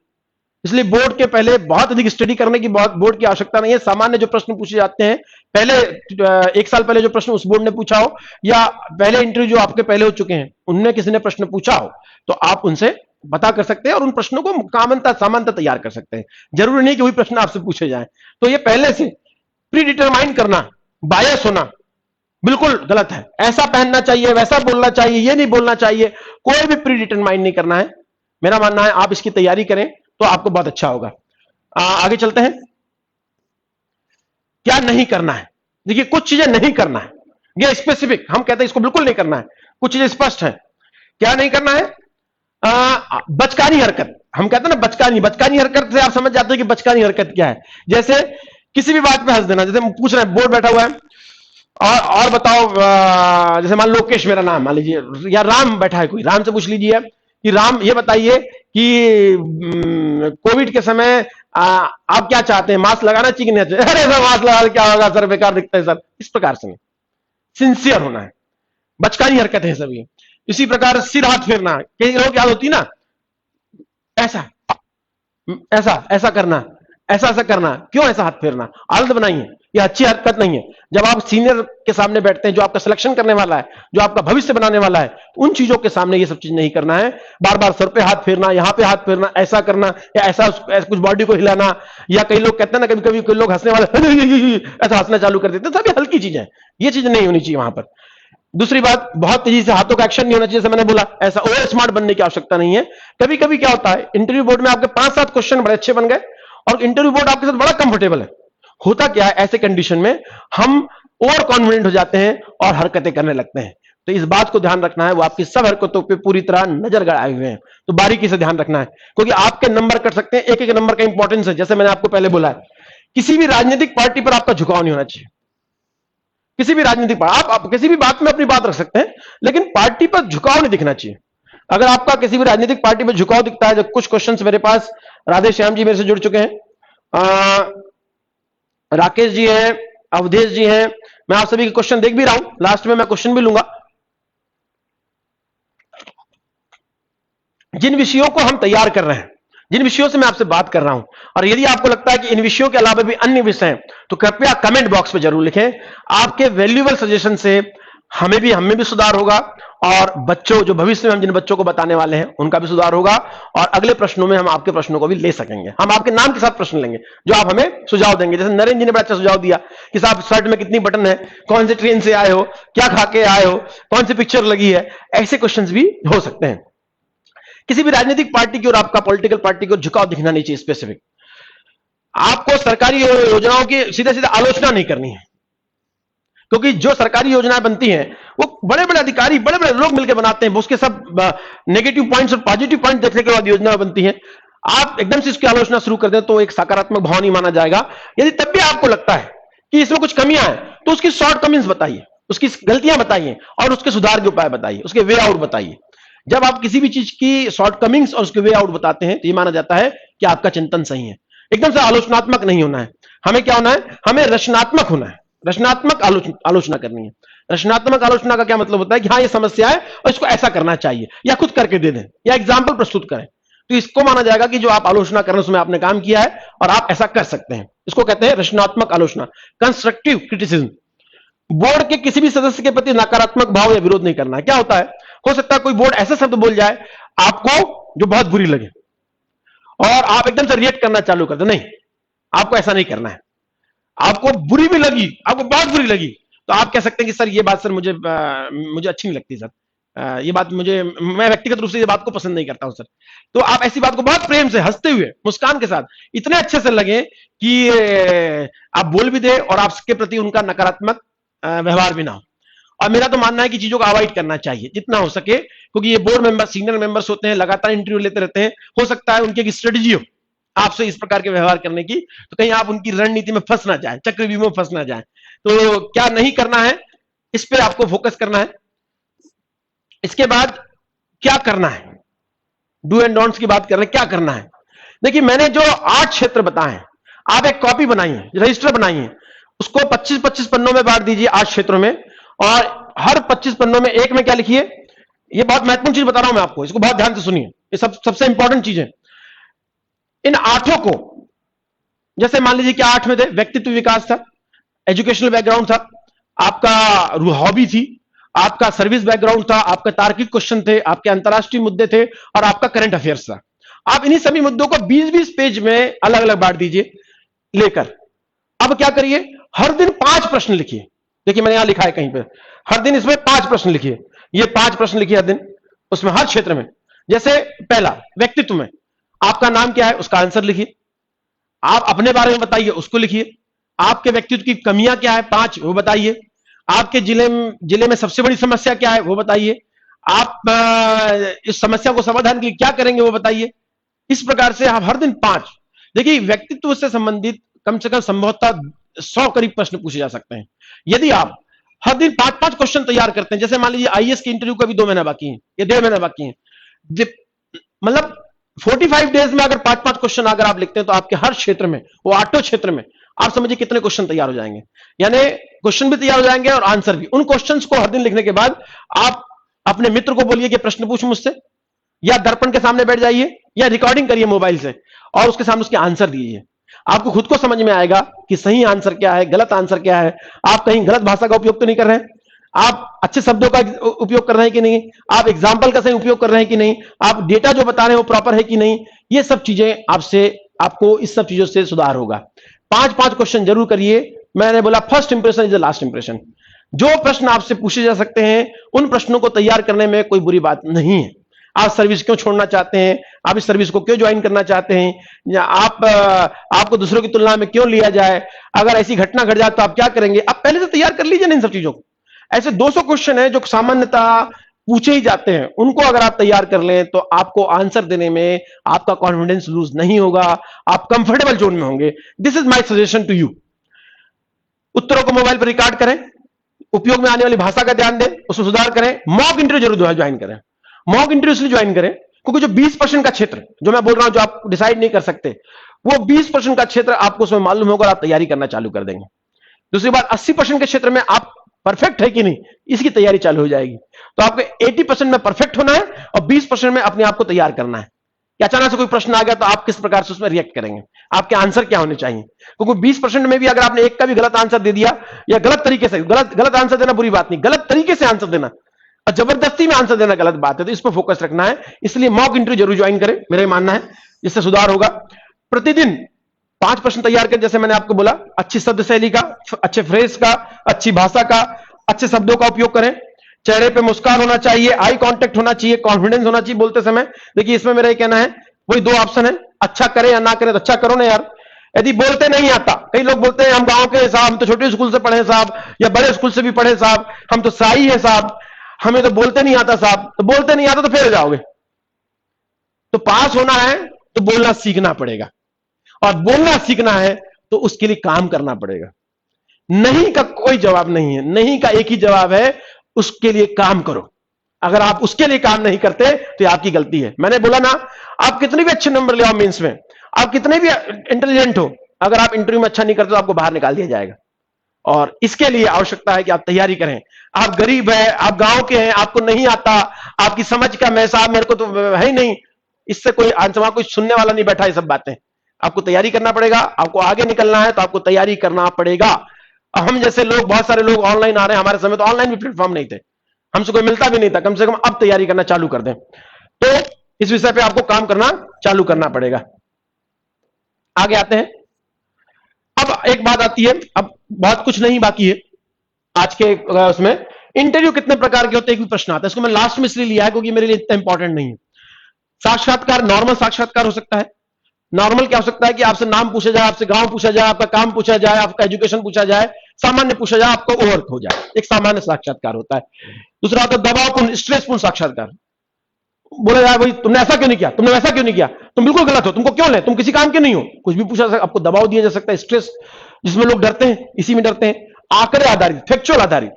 इसलिए बोर्ड के पहले बहुत अधिक स्टडी करने की बहुत बोर्ड की आवश्यकता नहीं है। सामान्य जो प्रश्न पूछे जाते हैं, पहले 1 साल पहले जो प्रश्न उस बोर्ड ने पूछा हो, या पहले इंटरव्यू जो आपके पहले हो चुके हैं उनमें किसी ने प्रश्न पूछा हो, तो आप उनसे पता कर सकते हैं और उन प्रश्नों को कामनता सामान्यता तैयार कर सकते हैं। जरूरी नहीं कि वही प्रश्न आपसे पूछे जाए। तो ये पहले से प्री डिटरमाइन करना, बायस होना बिल्कुल गलत है। ऐसा पहनना चाहिए, वैसा बोलना चाहिए, ये नहीं बोलना चाहिए, कोई भी प्री डिटरमाइन नहीं करना है। मेरा मानना है आप इसकी तैयारी करें तो आपको बहुत अच्छा होगा। आगे चलते हैं, क्या नहीं करना है? देखिए कुछ चीजें नहीं करना है, ये स्पेसिफिक हम कहते हैं इसको बिल्कुल नहीं करना है, कुछ चीजें स्पष्ट है। क्या नहीं करना है? बचकानी हरकत, हम कहते हैं ना बचकानी हरकत से आप समझ जाते हैं कि बचकानी हरकत क्या है। जैसे किसी भी बात पे हंस देना, जैसे पूछ रहे हैं, बोर्ड बैठा हुआ है और बताओ, जैसे मान लोकेश मेरा नाम मान लीजिए, या राम बैठा है कोई, राम से पूछ लीजिए कि राम ये बताइए कि कोविड के समय आप क्या चाहते हैं, मास्क लगाना चाहिए कि नहीं चाहिए? अरे सर मास्क लगा क्या होगा सर, बेकार दिखता है सर। इस प्रकार से सिंसियर होना है, बचकानी हरकत है सभी। इसी प्रकार सिर हाथ फेरना, कई लोग याद होती ना, ऐसा ऐसा ऐसा करना, ऐसा ऐसा करना, क्यों ऐसा हाथ फेरना? आदत बनाइए, ये अच्छी हरकत नहीं है। जब आप सीनियर के सामने बैठते हैं, जो आपका सिलेक्शन करने वाला है, जो आपका भविष्य बनाने वाला है, उन चीजों के सामने ये सब चीज नहीं करना है। बार बार सर पे हाथ फेरना, यहां पे हाथ फेरना, ऐसा करना, या ऐसा कुछ बॉडी को हिलाना, या कई लोग कहते हैं ना, कभी कभी कोई लोग हंसने वाले ऐसा हंसना चालू कर देते हैं, सभी हल्की चीज है, ये चीज नहीं होनी चाहिए वहां पर। दूसरी बात, बहुत तेजी से हाथों का एक्शन नहीं होना चाहिए, जैसे मैंने बोला, ऐसा ओवर स्मार्ट बनने की आवश्यकता नहीं है। कभी कभी क्या होता है, इंटरव्यू बोर्ड में आपके 5-7 क्वेश्चन बड़े अच्छे बन गए और इंटरव्यू बोर्ड आपके साथ बड़ा कंफर्टेबल है। होता क्या है, ऐसे कंडीशन में हम ओवर कॉन्फिडेंट हो जाते हैं और हरकतें करने लगते हैं। तो इस बात को ध्यान रखना है, वो आपकी सब हरकतों पे पूरी तरह नजर गड़ाए हुए हैं, तो बारीकी से ध्यान रखना है, क्योंकि आपके नंबर कट सकते हैं। एक एक नंबर का इंपॉर्टेंस है, जैसे मैंने आपको पहले बोला है, किसी भी राजनीतिक पार्टी पर आपका झुकाव नहीं होना चाहिए। किसी भी राजनीतिक आप किसी भी बात में अपनी बात रख सकते हैं, लेकिन पार्टी पर झुकाव नहीं दिखना चाहिए। अगर आपका किसी भी राजनीतिक पार्टी पर झुकाव दिखता है, जो कुछ क्वेश्चंस मेरे पास, राधे श्याम जी मेरे से जुड़ चुके हैं, राकेश जी हैं, अवधेश जी हैं, मैं आप सभी के क्वेश्चन देख भी रहा हूं, लास्ट में मैं क्वेश्चन भी लूंगा। जिन विषयों को हम तैयार कर रहे हैं, जिन विषयों से मैं आपसे बात कर रहा हूं, और यदि आपको लगता है कि इन विषयों के अलावा भी अन्य विषय हैं, तो कृपया कमेंट बॉक्स में जरूर लिखें। आपके वैल्यूएबल सजेशन से हमें भी सुधार होगा, और बच्चों, जो भविष्य में हम जिन बच्चों को बताने वाले हैं उनका भी सुधार होगा, और अगले प्रश्नों में हम आपके प्रश्नों को भी ले सकेंगे। हम आपके नाम के साथ प्रश्न लेंगे जो आप हमें सुझाव देंगे। जैसे नरेंद्र जी ने बड़ा अच्छा सुझाव दिया कि साहब शर्ट में कितनी बटन है, कौन से ट्रेन से आए हो, क्या खा के आए हो, कौन सी पिक्चर लगी है, ऐसे क्वेश्चन भी हो सकते हैं। किसी भी राजनीतिक पार्टी की और आपका पॉलिटिकल पार्टी को झुकाव दिखना नहीं चाहिए स्पेसिफिक। आपको सरकारी योजनाओं की सीधे सीधे आलोचना नहीं करनी है, क्योंकि जो सरकारी योजनाएं बनती हैं वो बड़े बड़े अधिकारी, बड़े बड़े लोग मिलकर बनाते हैं, उसके सब नेगेटिव पॉइंट्स और पॉजिटिव पॉइंट देखने के बाद योजना बनती है। आप एकदम से इसकी आलोचना शुरू कर दें तो एक सकारात्मक भाव नहीं माना जाएगा। यदि तब भी आपको लगता है कि इसमें कुछ कमियां हैं तो उसकी शॉर्ट कमिंग्स बताइए, उसकी गलतियां बताइए और उसके सुधार के उपाय बताइए, उसके वे आउट बताइए। जब आप किसी भी चीज की शॉर्ट कमिंग्स और उसके वे आउट बताते हैं तो यह माना जाता है कि आपका चिंतन सही है। एकदम से आलोचनात्मक नहीं होना है, हमें क्या होना है, हमें रचनात्मक होना है, रचनात्मक आलोचना करनी है। रचनात्मक आलोचना का क्या मतलब होता है कि हाँ ये समस्या है और इसको ऐसा करना चाहिए, या खुद करके दे दें या एग्जाम्पल प्रस्तुत करें, तो इसको माना जाएगा कि जो आप आलोचना कर रहे हैं उसमें आपने काम किया है और आप ऐसा कर सकते हैं। इसको कहते हैं रचनात्मक आलोचना, कंस्ट्रक्टिव क्रिटिसिज्म। बोर्ड के किसी भी सदस्य के प्रति नकारात्मक भाव या विरोध नहीं करना है। क्या होता है, हो सकता है कोई बोर्ड ऐसे शब्द बोल जाए आपको जो बहुत बुरी लगे और आप एकदम से रिएक्ट करना चालू कर दो। नहीं, आपको ऐसा नहीं करना है। आपको बुरी भी लगी, आपको बहुत बुरी लगी, तो आप कह सकते हैं कि सर ये बात सर मुझे अच्छी नहीं लगती सर, ये बात मैं व्यक्तिगत रूप से ये बात को पसंद नहीं करता हूं सर। तो आप ऐसी बात को बहुत प्रेम से, हंसते हुए, मुस्कान के साथ, इतने अच्छे से लगे कि आप बोल भी दे और आपके प्रति उनका नकारात्मक व्यवहार भी ना हो। और मेरा तो मानना है कि चीजों को अवॉइड करना चाहिए जितना हो सके, क्योंकि ये बोर्ड मेंबर, सीनियर मेंबर्स होते हैं, लगातार इंटरव्यू लेते रहते हैं। हो सकता है उनकी एक स्ट्रेटजी हो आपसे इस प्रकार के व्यवहार करने की, तो कहीं आप उनकी रणनीति में फंस ना जाए, चक्रव्यूह में फंस ना जाए। तो क्या नहीं करना है, इस पे आपको फोकस करना है। इसके बाद क्या करना है, डू एंड डोंट्स की बात कर रहे हैं, क्या करना है। देखिए, मैंने जो 8 क्षेत्र बताए हैं, आप एक कॉपी बनाइए, रजिस्टर बनाइए, उसको 25-25 पन्नों में बांट दीजिए 8 क्षेत्रों में, और हर 25 पन्नों में एक में क्या लिखिए। ये बहुत महत्वपूर्ण चीज बता रहा हूं मैं आपको, इसको बहुत ध्यान से सुनिए, ये सबसे इंपॉर्टेंट चीज है। इन 8 को, जैसे मान लीजिए कि 8 में थे, व्यक्तित्व विकास था, एजुकेशनल बैकग्राउंड था, आपका हॉबी थी, आपका सर्विस बैकग्राउंड था, आपका तार्किक क्वेश्चन थे, आपके अंतरराष्ट्रीय मुद्दे थे, और आपका करंट अफेयर्स था। आप इन्हीं सभी मुद्दों को 20-20 पेज में अलग अलग बांट दीजिए लेकर। अब क्या करिए, हर दिन 5 प्रश्न लिखिए। देखिए मैंने यहां लिखा है कहीं पे, हर दिन इसमें 5 प्रश्न लिखिए। ये 5 प्रश्न लिखिए हर दिन, उसमें हर क्षेत्र में। जैसे पहला, व्यक्तित्व में आपका नाम क्या है, उसका आंसर लिखिए। आप अपने बारे में बताइए, उसको लिखिए। आपके व्यक्तित्व की कमियां क्या है 5, वो बताइए। आपके जिले में सबसे बड़ी समस्या क्या है, वो बताइए। आप इस समस्या को समाधान के लिए क्या करेंगे, वो बताइए। इस प्रकार से आप हर दिन 5। देखिए, व्यक्तित्व से संबंधित कम से कम संभवतः 100 करीब प्रश्न पूछे जा सकते हैं। यदि आप हर दिन 5-5 क्वेश्चन तैयार करते हैं, जैसे मान लीजिए आईएएस की इंटरव्यू का भी 2 महीना बाकी है, ये 1.5 महीना बाकी है, मतलब 45 डेज में अगर 5-5 क्वेश्चन अगर आप लिखते हैं तो आपके हर क्षेत्र में, वो 8 क्षेत्र में, आप समझिए कितने क्वेश्चन तैयार हो जाएंगे। यानी क्वेश्चन भी तैयार हो जाएंगे और आंसर भी। उन क्वेश्चंस को हर दिन लिखने के बाद आप अपने मित्र को बोलिए कि प्रश्न पूछ मुझसे, या दर्पण के सामने बैठ जाइए, या रिकॉर्डिंग करिए मोबाइल से और उसके सामने उसके आंसर दीजिए। आपको खुद को समझ में आएगा कि सही आंसर क्या है, गलत आंसर क्या है। आप कहीं गलत भाषा का उपयोग तो नहीं कर रहे हैं, आप अच्छे शब्दों का उपयोग कर रहे हैं कि नहीं, आप एग्जाम्पल का सही उपयोग कर रहे हैं कि नहीं, आप डेटा जो बता रहे हैं वो प्रॉपर है कि नहीं। ये सब चीजें आपको इस सब चीजों से सुधार होगा। 5-5 क्वेश्चन जरूर करिए। मैंने बोला first impression is the last impression. जो प्रश्न आपसे पूछे जा सकते हैं उन प्रश्नों को तैयार करने में कोई बुरी बात नहीं है। आप सर्विस क्यों छोड़ना चाहते हैं, आप इस सर्विस को क्यों ज्वाइन करना चाहते हैं, या आपको दूसरों की तुलना में क्यों लिया जाए, अगर ऐसी घटना घट जाए तो आप क्या करेंगे, आप पहले से तैयार कर लीजिए ना इन सब चीजों को। ऐसे 200 क्वेश्चन है जो सामान्यतः पूछे ही जाते हैं, उनको अगर आप तैयार कर लें तो आपको आंसर देने में आपका कॉन्फिडेंस लूज नहीं होगा, आप कंफर्टेबल जोन में होंगे। This is my suggestion to you. उत्तरों को मोबाइल पर रिकॉर्ड करें, उपयोग में आने वाली भाषा का ध्यान दें, उसमें सुधार करें। मॉक इंटरव्यू जरूर ज्वाइन करें। मॉक इंटरव्यू इसलिए ज्वाइन करें क्योंकि जो 20% का क्षेत्र जो मैं बोल रहा हूं, जो आप डिसाइड नहीं कर सकते, वो 20% का क्षेत्र आपको उसमें मालूम होगा और आप तैयारी करना चालू कर देंगे। दूसरी बात, 80% के क्षेत्र में आप परफेक्ट है कि नहीं, इसकी तैयारी चालू हो जाएगी। तो आपको 80% में परफेक्ट होना है और 20% में अपने आप को तैयार करना है कि अचानक से कोई प्रश्न आ गया तो आप किस प्रकार से उसमें रिएक्ट करेंगे, आपके आंसर क्या होने चाहिए। क्योंकि 20% में भी अगर आपने एक का भी गलत आंसर दे दिया, या गलत तरीके से, गलत आंसर देना बुरी बात नहीं, गलत तरीके से आंसर देना और जबरदस्ती में आंसर देना गलत बात है। तो इस पर फोकस रखना है। इसलिए मॉक इंटरव्यू जरूर ज्वाइन करें, मेरा मानना है, इससे सुधार होगा। प्रतिदिन 5 प्रश्न तैयार करें, जैसे मैंने आपको बोला, अच्छी शब्द शैली का, अच्छे फ्रेज का, अच्छी भाषा का, अच्छे शब्दों का उपयोग करें। चेहरे पे मुस्कान होना चाहिए, आई कांटेक्ट होना चाहिए, कॉन्फिडेंस होना चाहिए बोलते समय। देखिए इसमें मेरा ये कहना है, वही 2 ऑप्शन है, अच्छा करें या ना करें। तो अच्छा करो ना यार। यदि बोलते नहीं आता, कई लोग बोलते हैं हम गांव के साहब, हम तो छोटे स्कूल से पढ़े साहब, या बड़े स्कूल से भी पढ़े साहब, हम तो शाही है साहब, हमें तो बोलते नहीं आता साहब। तो बोलते नहीं आता तो फेल हो जाओगे। तो पास होना है तो बोलना सीखना पड़ेगा, और बोलना सीखना है तो उसके लिए काम करना पड़ेगा। नहीं का कोई जवाब नहीं है, नहीं का एक ही जवाब है, उसके लिए काम करो। अगर आप उसके लिए काम नहीं करते तो ये आपकी गलती है। मैंने बोला ना, आप कितने भी अच्छे नंबर ले आओ मेंस में, आप कितने भी इंटेलिजेंट हो, अगर आप इंटरव्यू में अच्छा नहीं करते तो आपको बाहर निकाल दिया जाएगा। और इसके लिए आवश्यकता है कि आप तैयारी करें। आप गरीब है, आप गांव के हैं, आपको नहीं आता, आपकी समझ का मैं साहब मेरे को तो है ही नहीं, इससे कोई वहां कोई सुनने वाला नहीं बैठा। ये सब बातें आपको तैयारी करना पड़ेगा। आपको आगे निकलना है तो आपको तैयारी करना पड़ेगा। हम जैसे लोग, बहुत सारे लोग ऑनलाइन आ रहे हैं, हमारे समय तो ऑनलाइन भी प्लेटफॉर्म नहीं थे, हमसे कोई मिलता भी नहीं था। कम से कम अब तैयारी करना चालू कर दें, तो इस विषय पे आपको काम करना चालू करना पड़ेगा। आगे आते हैं। अब एक बात आती है, अब बहुत कुछ नहीं बाकी है आज के उसमें। इंटरव्यू कितने प्रकार के होते हैं, एक भी प्रश्न आता है, इसको मैं लास्ट में इसलिए लिया है क्योंकि मेरे लिए इतना इंपॉर्टेंट नहीं है। साक्षात्कार, नॉर्मल साक्षात्कार हो सकता है। नॉर्मल क्या हो सकता है कि आपसे नाम पूछा जाए, आपसे गांव पूछा जाए, आपका काम पूछा जाए, आपका एजुकेशन पूछा जाए, सामान्य पूछा जाए, आपको ओवर हो जाए, एक सामान्य साक्षात्कार होता है। दूसरा होता है दबावपूर्ण, स्ट्रेसपूर्ण साक्षात्कार। बोला जाए भाई तुमने ऐसा क्यों नहीं किया, तुमने वैसा क्यों नहीं किया, तुम बिल्कुल गलत हो, तुमको क्यों ले, तुम किसी काम के नहीं हो, कुछ भी पूछा जा सकता, आपको दबाव दिया जा सकता है। स्ट्रेस, जिसमें लोग डरते हैं, इसी में डरते हैं। आंकड़े आधारित, फैक्चुअल आधारित,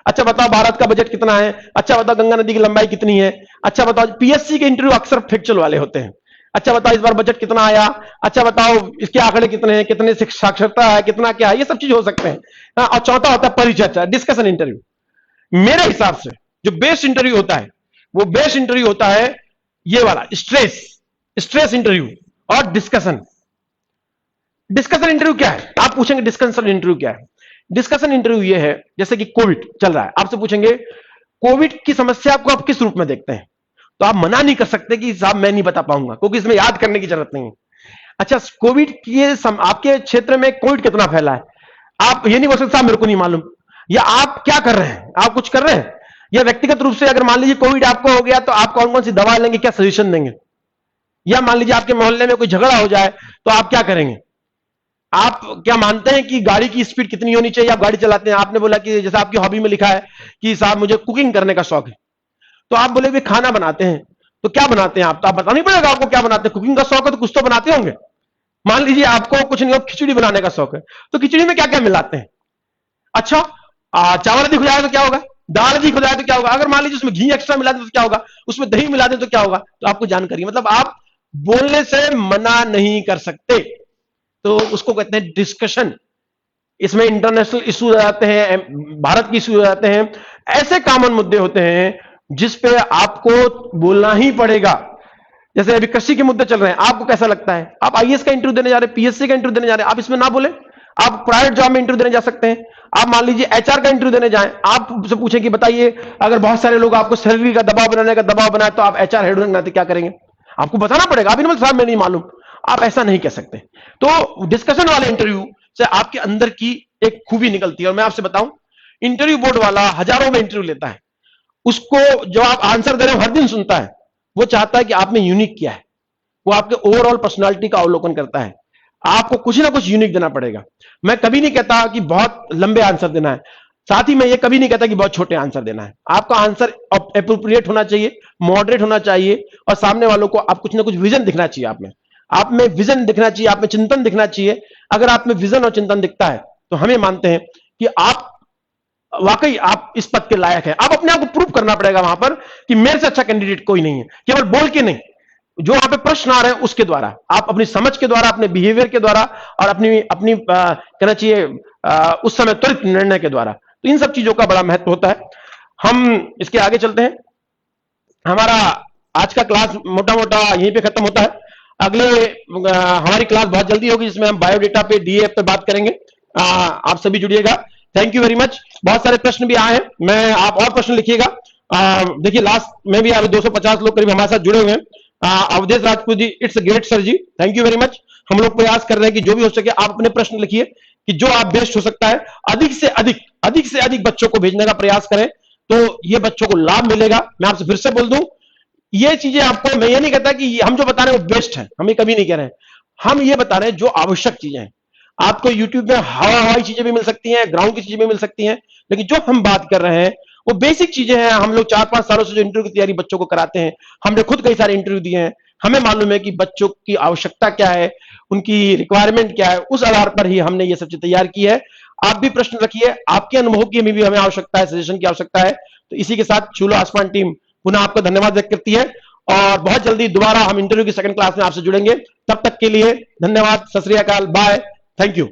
अच्छा बताओ भारत का बजट कितना है, अच्छा बताओ गंगा नदी की लंबाई कितनी है, अच्छा बताओ, पीएससी के इंटरव्यू अक्सर फैक्चुअल वाले होते हैं। अच्छा बताओ इस बार बजट कितना आया, अच्छा बताओ इसके आंकड़े कितने हैं, कितने साक्षरता है, कितना क्या है, ये सब चीज हो सकते हैं। और चौथा होता है परिचर्चा, डिस्कशन इंटरव्यू। मेरे हिसाब से जो बेस्ट इंटरव्यू होता है वो बेस्ट इंटरव्यू होता है ये वाला, स्ट्रेस इंटरव्यू और डिस्कशन। डिस्कशन इंटरव्यू क्या है, आप पूछेंगे डिस्कशन इंटरव्यू क्या है। डिस्कशन इंटरव्यू ये है, जैसे कि कोविड चल रहा है, आपसे पूछेंगे कोविड की समस्या को आप किस रूप में देखते हैं, तो आप मना नहीं कर सकते कि साहब मैं नहीं बता पाऊंगा, क्योंकि इसमें याद करने की जरूरत नहीं है। अच्छा कोविड की आपके क्षेत्र में कोविड कितना फैला है, आप ये नहीं बोल सकते साहब मेरे को नहीं मालूम, या आप क्या कर रहे हैं, आप कुछ कर रहे हैं, या व्यक्तिगत रूप से अगर मान लीजिए कोविड आपको हो गया तो आप कौन कौन सी दवा लेंगे, क्या सजेशन देंगे, या मान लीजिए आपके मोहल्ले में कोई झगड़ा हो जाए तो आप क्या करेंगे। आप क्या मानते हैं कि गाड़ी की स्पीड कितनी होनी चाहिए, आप गाड़ी चलाते हैं, आपने बोला कि जैसे आपकी हॉबी में लिखा है कि साहब मुझे कुकिंग करने का शौक है, तो आप बोले भी खाना बनाते हैं, तो क्या बनाते हैं आप, तो आप बताना ही पड़ेगा आपको क्या बनाते हैं। कुकिंग का शौक है तो कुछ तो बनाते होंगे। मान लीजिए आपको कुछ नहीं, खिचड़ी बनाने का शौक है, तो खिचड़ी में क्या क्या मिलाते हैं। अच्छा चावल अधिक हो जाए तो क्या होगा, दाल अधिक हो जाए तो क्या होगा, अगर मान लीजिए उसमें घी एक्स्ट्रा मिला दे तो क्या होगा, उसमें दही मिला दे तो क्या होगा, तो आपको जानकारी, मतलब आप बोलने से मना नहीं कर सकते, तो उसको कहते हैं डिस्कशन। इसमें इंटरनेशनल इश्यूज आ जाते हैं, भारत के इश्यूज आ जाते हैं, ऐसे कॉमन मुद्दे होते हैं जिस पे आपको बोलना ही पड़ेगा। जैसे अभी कृषि के मुद्दे चल रहे हैं, आपको कैसा लगता है, आप आईएएस का इंटरव्यू देने जा रहे हैं, पीएससी का इंटरव्यू देने जा रहे हैं, आप इसमें ना बोले, आप प्राइवेट जॉब में इंटरव्यू देने जा सकते हैं। आप मान लीजिए एचआर का इंटरव्यू देने जाएं, आपसे पूछें कि बताइए अगर बहुत सारे लोग आपको सैलरी का दबाव बनाने का दबाव बनाए तो आप एचआर हेड बनाते क्या करेंगे, आपको बताना पड़ेगा। अभी साहब मैं नहीं मालूम, आप ऐसा नहीं कह सकते। तो डिस्कशन वाले इंटरव्यू से आपके अंदर की एक खूबी निकलती है। और मैं आपसे बताऊं, इंटरव्यू बोर्ड वाला हजारों में इंटरव्यू लेता है, उसको जो आप आंसर दे रहे हो हर दिन सुनता है, वो चाहता है कि आप में यूनिक क्या है, वो आपके ओवरऑल पर्सनालिटी का अवलोकन करता है। आपको कुछ ना कुछ यूनिक देना पड़ेगा। मैं कभी नहीं कहता कि बहुत लंबे आंसर देना है, साथ ही मैं ये कभी नहीं कहता कि बहुत छोटे आंसर देना है। आपका आंसर एप्रोप्रिएट होना चाहिए, मॉडरेट होना चाहिए, और सामने वालों को आप कुछ ना कुछ विजन दिखना चाहिए आप में विजन दिखना चाहिए, आप में चिंतन दिखना चाहिए। अगर आप में विजन और चिंतन दिखता है तो हमें मानते हैं कि आप वाकई आप इस पद के लायक है। आप अपने आप को प्रूव करना पड़ेगा वहां पर कि मेरे से अच्छा कैंडिडेट कोई नहीं है, केवल बोल के नहीं, जो वहां पे प्रश्न आ रहे हैं उसके द्वारा, आप अपनी समझ के द्वारा, अपने बिहेवियर के द्वारा, और अपनी अपनी कहना चाहिए उस समय त्वरित निर्णय के द्वारा। तो इन सब चीजों का बड़ा महत्व होता है। हम इसके आगे चलते हैं। हमारा आज का क्लास मोटा मोटा यहीं पे खत्म होता है। अगले हमारी क्लास बहुत जल्दी होगी जिसमें हम बायोडेटा पे, डीएफ पे बात करेंगे। आप सभी जुड़िएगा। Thank you very much. बहुत सारे प्रश्न भी आए हैं, मैं आप और प्रश्न लिखिएगा। देखिए लास्ट में भी अभी 250 लोग करीब हमारे साथ जुड़े हुए हैं। Awadhesh Rajput ji, it's great sir ji, thank you very much. हम लोग प्रयास कर रहे हैं कि जो भी हो सके आप अपने प्रश्न लिखिए कि जो आप बेस्ट हो सकता है, अधिक से अधिक बच्चों को भेजने का प्रयास करें, तो ये बच्चों को लाभ मिलेगा। मैं आपसे फिर से बोल दूं, ये चीजें आपको, मैं ये नहीं कहता कि हम जो बता रहे हैं वो बेस्ट है, हम ये कभी नहीं कह रहे हैं। हम ये बता रहे हैं जो आवश्यक चीजें हैं। आपको यूट्यूब में हवाई चीजें भी मिल सकती हैं, ग्राउंड की चीजें भी मिल सकती हैं, लेकिन जो हम बात कर रहे हैं वो बेसिक चीजें हैं। हम लोग 4-5 सालों से जो इंटरव्यू की तैयारी बच्चों को कराते हैं, हमने खुद कई सारे इंटरव्यू दिए हैं, हमें मालूम है कि बच्चों की आवश्यकता क्या है, उनकी रिक्वायरमेंट क्या है, उस आधार पर ही हमने ये सब चीज तैयार की है। आप भी प्रश्न रखिए, आपके अनुभव की भी हमें आवश्यकता है, सजेशन की आवश्यकता है। तो इसी के साथ छू लो आसमान टीम पुनः आपको धन्यवाद व्यक्त करती है और बहुत जल्दी दोबारा हम इंटरव्यू की सेकंड क्लास में आपसे जुड़ेंगे। तब तक के लिए धन्यवाद, सत श्री अकाल, बाय, थैंक यू।